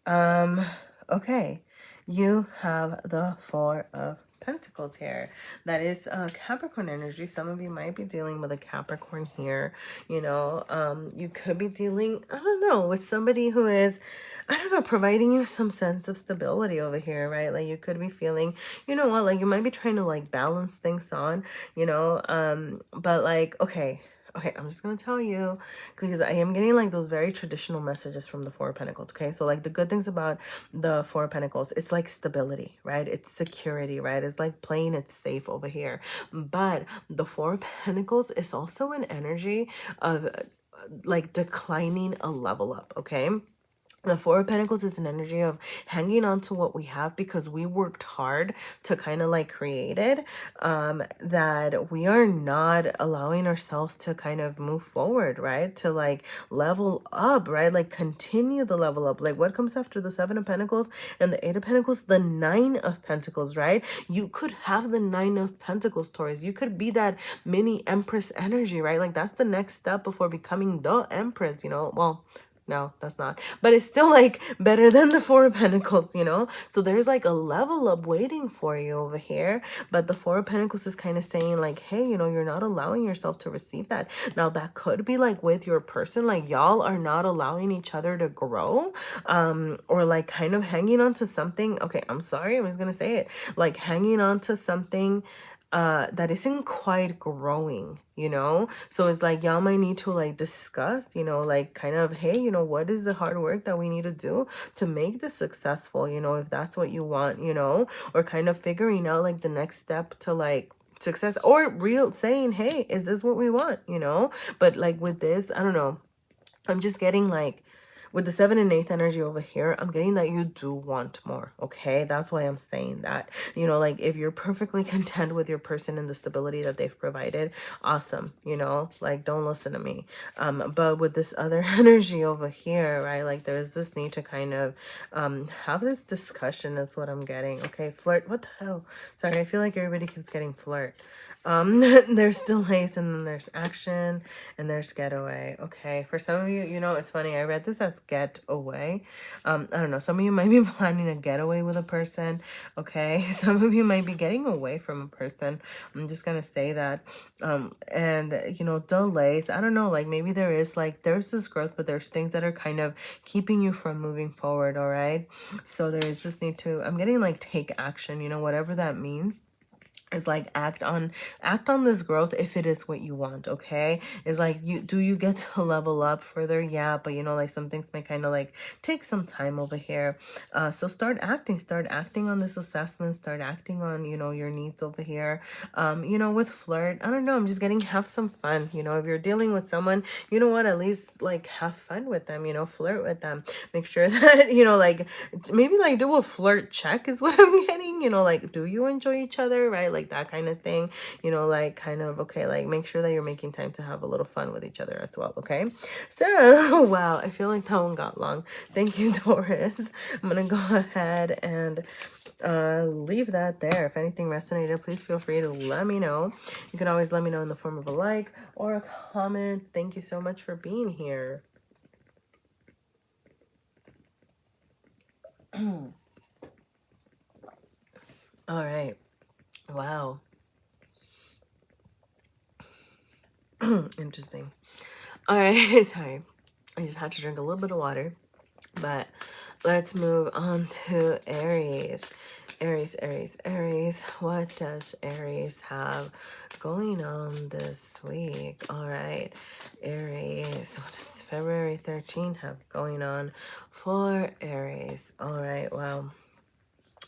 okay, you have the 4 of Pentacles here. That is Capricorn energy. Some of you might be dealing with a Capricorn here, you know. You could be dealing, I don't know, with somebody who is, I don't know, providing you some sense of stability over here, right? Like you could be feeling, you know what, like you might be trying to like balance things on, you know, but like, okay, I'm just going to tell you, because I am getting like those very traditional messages from the 4 of Pentacles, okay? So like the good things about the 4 of Pentacles, it's like stability, right? It's security, right? It's like playing it safe over here. But the 4 of Pentacles is also an energy of like declining a level up, okay? The 4 of Pentacles is an energy of hanging on to what we have because we worked hard to kind of like create it, that we are not allowing ourselves to kind of move forward, right? To like level up, right? Like continue the level up. Like what comes after the 7 of Pentacles and the 8 of Pentacles? The 9 of Pentacles, right? You could have the 9 of Pentacles, Taurus. You could be that mini Empress energy, right? Like that's the next step before becoming the Empress, you know? Well, no, that's not. But it's still like better than the 4 of Pentacles, you know? So there's like a level up waiting for you over here. But the 4 of Pentacles is kind of saying like, hey, you know, you're not allowing yourself to receive that. Now that could be like with your person, like y'all are not allowing each other to grow, or like kind of hanging on to something. Okay, I'm sorry, I'm just gonna say it. Like hanging on to something that isn't quite growing, you know? So it's like y'all might need to like discuss, you know, like kind of, hey, you know, what is the hard work that we need to do to make this successful, you know, if that's what you want, you know, or kind of figuring out like the next step to like success, or real saying, hey, is this what we want, you know? But like with this, I don't know, I'm just getting like, with the 7th and 8th energy over here, I'm getting that you do want more, okay? That's why I'm saying that. You know, like if you're perfectly content with your person and the stability that they've provided, awesome, you know? Like don't listen to me. But with this other energy over here, right? Like there's this need to kind of have this discussion is what I'm getting, okay? Flirt, what the hell? Sorry, I feel like everybody keeps getting flirt. There's delays, and then there's action, and there's getaway. Okay, for some of you, you know, it's funny, I read this as get away. I don't know, some of you might be planning a getaway with a person. Okay, some of you might be getting away from a person. I'm just gonna say that. And you know, delays, I don't know, like maybe there's this growth, but there's things that are kind of keeping you from moving forward. All right, so there is this need to, I'm getting like take action, you know, whatever that means. Is like act on this growth if it is what you want. Okay, is like, you get to level up further? Yeah, but you know, like some things may kind of like take some time over here. So start acting on this assessment, start acting on, you know, your needs over here. You know, with flirt, I don't know, I'm just getting, have some fun, you know, if you're dealing with someone, you know what, at least like have fun with them, you know, flirt with them, make sure that, you know, like maybe like do a flirt check is what I'm getting, you know, like do you enjoy each other, right? Like that kind of thing, you know, like kind of, okay, like make sure that you're making time to have a little fun with each other as well. Okay, so wow, I feel like that one got long. Thank you, Taurus. I'm gonna go ahead and leave that there. If anything resonated, please feel free to let me know. You can always let me know in the form of a like or a comment. Thank you so much for being here. All right, wow. Interesting. All right, sorry, I just had to drink a little bit of water. But let's move on to Aries. Aries. What does Aries have going on this week? All right, Aries. What does February 13th have going on for Aries? All right, well.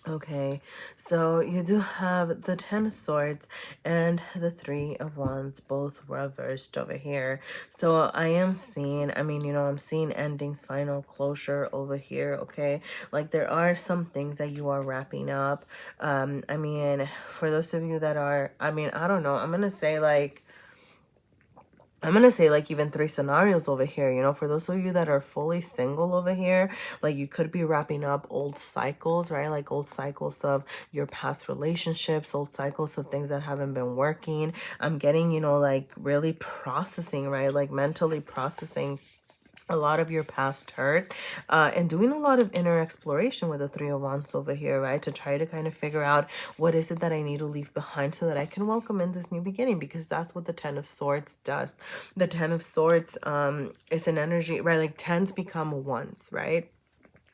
Okay, so you do have the 10 of Swords and the 3 of Wands, both reversed over here. So I am seeing, I mean, you know, I'm seeing endings, final closure over here, okay? Like there are some things that you are wrapping up. I mean, for those of you that are, I mean, I don't know, I'm gonna say like even 3 scenarios over here, you know, for those of you that are fully single over here, like you could be wrapping up old cycles, right? Like old cycles of your past relationships, old cycles of things that haven't been working. I'm getting, you know, like really processing, right? Like mentally processing a lot of your past hurt, and doing a lot of inner exploration with the 3 of Wands over here, right? To try to kind of figure out what is it that I need to leave behind so that I can welcome in this new beginning, because that's what the 10 of Swords does. The 10 of Swords is an energy, right? Like 10s become ones, right?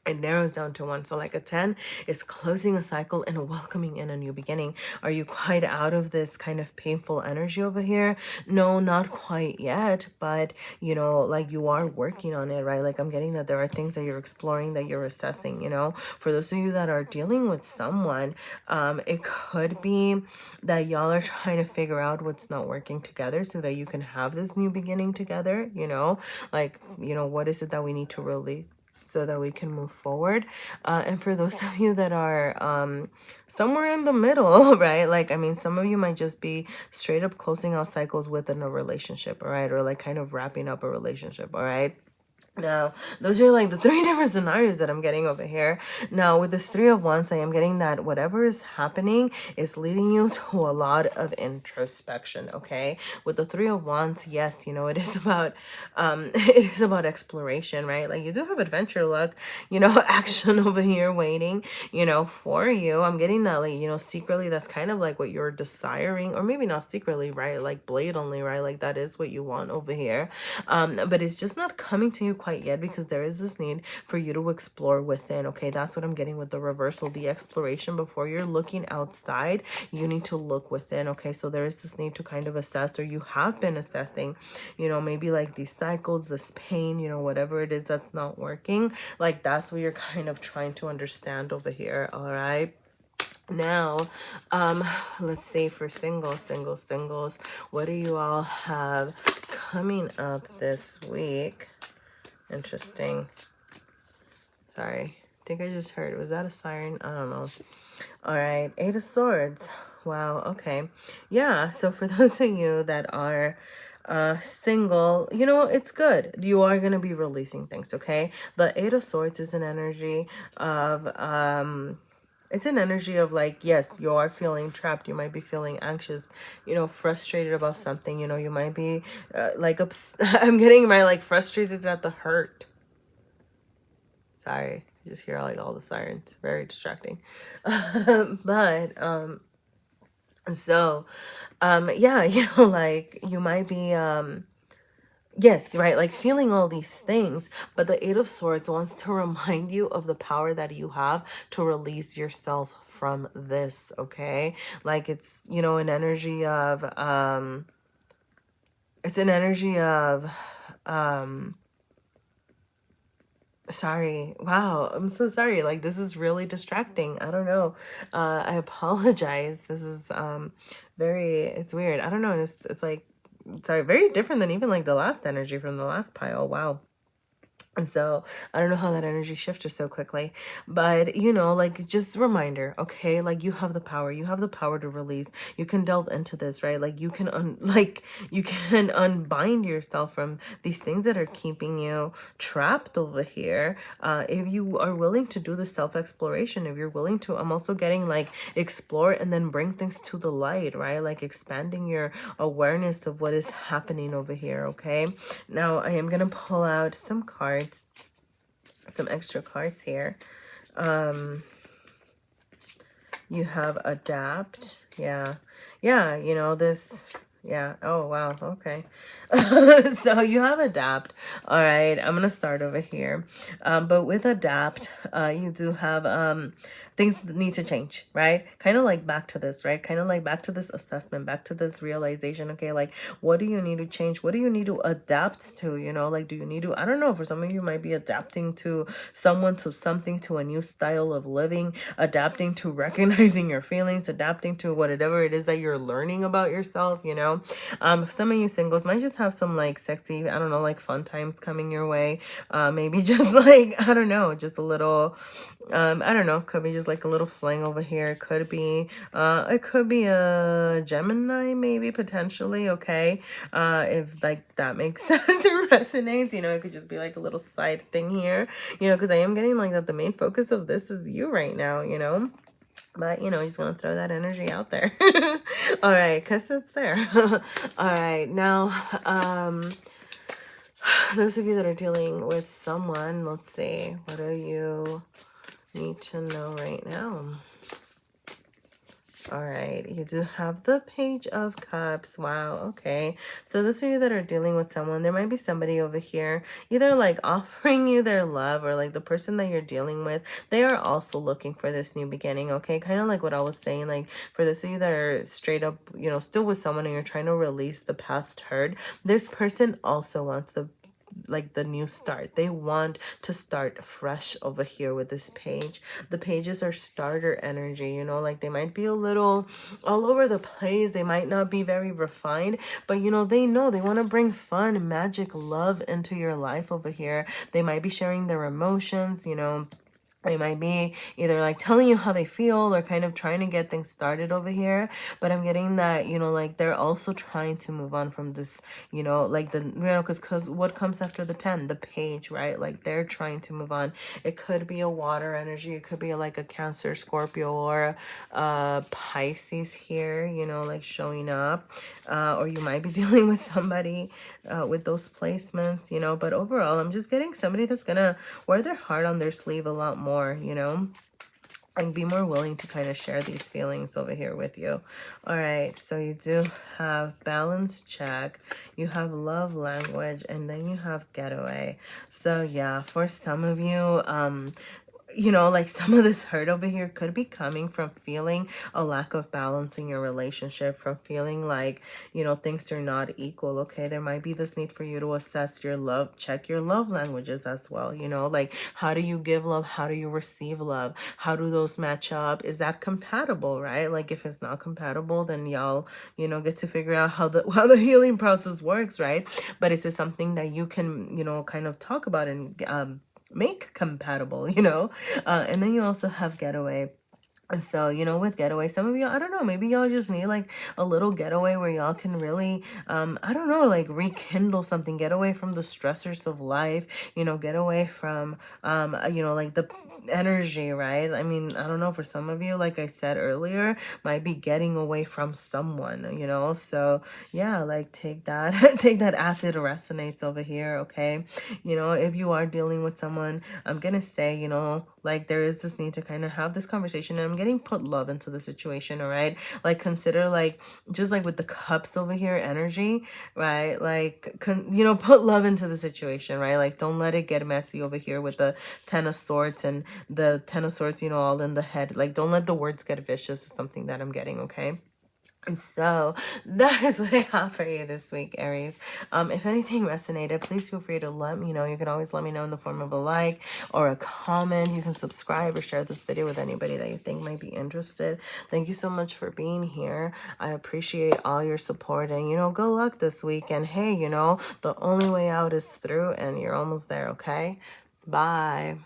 It narrows down to 1. So like a 10 is closing a cycle and welcoming in a new beginning. Are you quite out of this kind of painful energy over here? No, not quite yet, but you know, like you are working on it, right? Like I'm getting that there are things that you're exploring, that you're assessing, you know. For those of you that are dealing with someone, it could be that y'all are trying to figure out what's not working together so that you can have this new beginning together, you know. Like, you know, what is it that we need to really so that we can move forward. And for those of you that are somewhere in the middle, right? Like, I mean, some of you might just be straight up closing out cycles within a relationship, all right? Or like kind of wrapping up a relationship, all right? Now, those are like the 3 different scenarios that I'm getting over here. Now, with this 3 of Wands, I am getting that whatever is happening is leading you to a lot of introspection, okay? With the 3 of Wands, yes, you know, it is about exploration, right? Like you do have adventure luck, you know, action over here waiting, you know, for you. I'm getting that, like, you know, secretly that's kind of like what you're desiring, or maybe not secretly, right? Like blatantly, right? Like that is what you want over here. But it's just not coming to you quite yet, because there is this need for you to explore within. Okay, that's what I'm getting with the reversal, the exploration. Before you're looking outside, you need to look within. Okay, so there is this need to kind of assess, or you have been assessing, you know, maybe like these cycles, this pain, you know, whatever it is that's not working. Like that's what you're kind of trying to understand over here. All right. Now, let's see, for singles, what do you all have coming up this week? Interesting. Sorry, I think I just heard, was that a siren? I don't know. All right, 8 of Swords. Wow, okay. Yeah, so for those of you that are single, you know, it's good. You are going to be releasing things, okay? The 8 of Swords is an energy of it's an energy of like, yes, you are feeling trapped. You might be feeling anxious, you know, frustrated about something. You know, you might be like, I'm getting my like frustrated at the hurt. Sorry, you just hear like all the sirens. Very distracting. But yeah, you know, like you might be yes, right, like feeling all these things, but the 8 of Swords wants to remind you of the power that you have to release yourself from this, okay? Like it's, you know, an energy of it's an energy of sorry, wow, I'm so sorry, like this is really distracting. I don't know, I apologize. This is very, it's weird. I don't know, it's like, sorry, very different than even like the last energy from the last pile. Wow. And so I don't know how that energy shifted so quickly, but you know, like just a reminder, okay? Like you have the power. You have the power to release. You can delve into this, right? Like you can you can unbind yourself from these things that are keeping you trapped over here. If you are willing to do the self-exploration, if you're willing to, I'm also getting like explore and then bring things to the light, right? Like expanding your awareness of what is happening over here, okay? Now I am gonna pull out some cards, some extra cards here. You have adapt. Yeah, you know this. Yeah, oh wow, okay. So you have adapt. All right, I'm gonna start over here. But with adapt, you do have things that need to change, right? Kind of like back to this, right? Kind of like back to this assessment, back to this realization. Okay, like what do you need to change? What do you need to adapt to? You know, like do you need to, I don't know, for some of you might be adapting to someone, to something, to a new style of living, adapting to recognizing your feelings, adapting to whatever it is that you're learning about yourself, you know. Some of you singles might just have some like sexy, I don't know, like fun times coming your way. Maybe just like, I don't know, just a little I don't know, could be just like a little fling over here. It could be a Gemini, maybe, potentially, okay? If like that makes sense or resonates, you know, it could just be like a little side thing here, you know, because I am getting like that the main focus of this is you right now, you know. But, you know, just gonna throw that energy out there. All right, because it's there. All right, now, those of you that are dealing with someone, let's see, what do you need to know right now? All right, you do have the Page of Cups. Wow, okay. So those of you that are dealing with someone, there might be somebody over here either like offering you their love, or like the person that you're dealing with, they are also looking for this new beginning, okay? Kind of like what I was saying, like for those of you that are straight up, you know, still with someone and you're trying to release the past hurt, this person also wants the new start. They want to start fresh over here with this page. The pages are starter energy, you know, like they might be a little all over the place. They might not be very refined, but you know, they want to bring fun, magic, love into your life over here. They might be sharing their emotions, you know. They might be either like telling you how they feel or kind of trying to get things started over here. But I'm getting that, you know, like they're also trying to move on from this, you know, like the, you know, because what comes after the 10? The Page, right? Like they're trying to move on. It could be a water energy. It could be like a Cancer, Scorpio, or Pisces here, you know, like showing up. Or you might be dealing with somebody with those placements, you know. But overall, I'm just getting somebody that's going to wear their heart on their sleeve a lot more, you know. and be more willing to kind of share these feelings over here with you. All right, so you do have balance check, you have love language, and then you have getaway. So yeah, for some of you, you know, like some of this hurt over here could be coming from feeling a lack of balance in your relationship, from feeling like, you know, things are not equal. Okay, there might be this need for you to assess your love, check your love languages as well. You know, like how do you give love, how do you receive love, how do those match up, is that compatible, right? Like if it's not compatible, then y'all, you know, get to figure out how the healing process works, right? But is it something that you can, you know, kind of talk about and make compatible, you know? And then you also have getaway. So, you know, with getaway, some of y'all, I don't know, maybe y'all just need like a little getaway where y'all can really, I don't know, like rekindle something, get away from the stressors of life, you know, get away from, you know, like the energy, right? I mean, I don't know, for some of you, like I said earlier, might be getting away from someone, you know? So yeah, like take that, take that acid resonates over here, okay? You know, if you are dealing with someone, I'm gonna say, you know, like there is this need to kind of have this conversation, and I'm getting put love into the situation, all right? Like consider like, just like with the cups over here, energy, right? Like, you know, put love into the situation, right? Like don't let it get messy over here with the Ten of Swords and the Ten of Swords, you know, all in the head. Like don't let the words get vicious is something that I'm getting, okay? And so that is what I have for you this week, Aries. If anything resonated, please feel free to let me know. You can always let me know in the form of a like or a comment. You can subscribe or share this video with anybody that you think might be interested. Thank you so much for being here. I appreciate all your support, and, you know, good luck this week. And hey, you know, the only way out is through, and you're almost there, okay? Bye.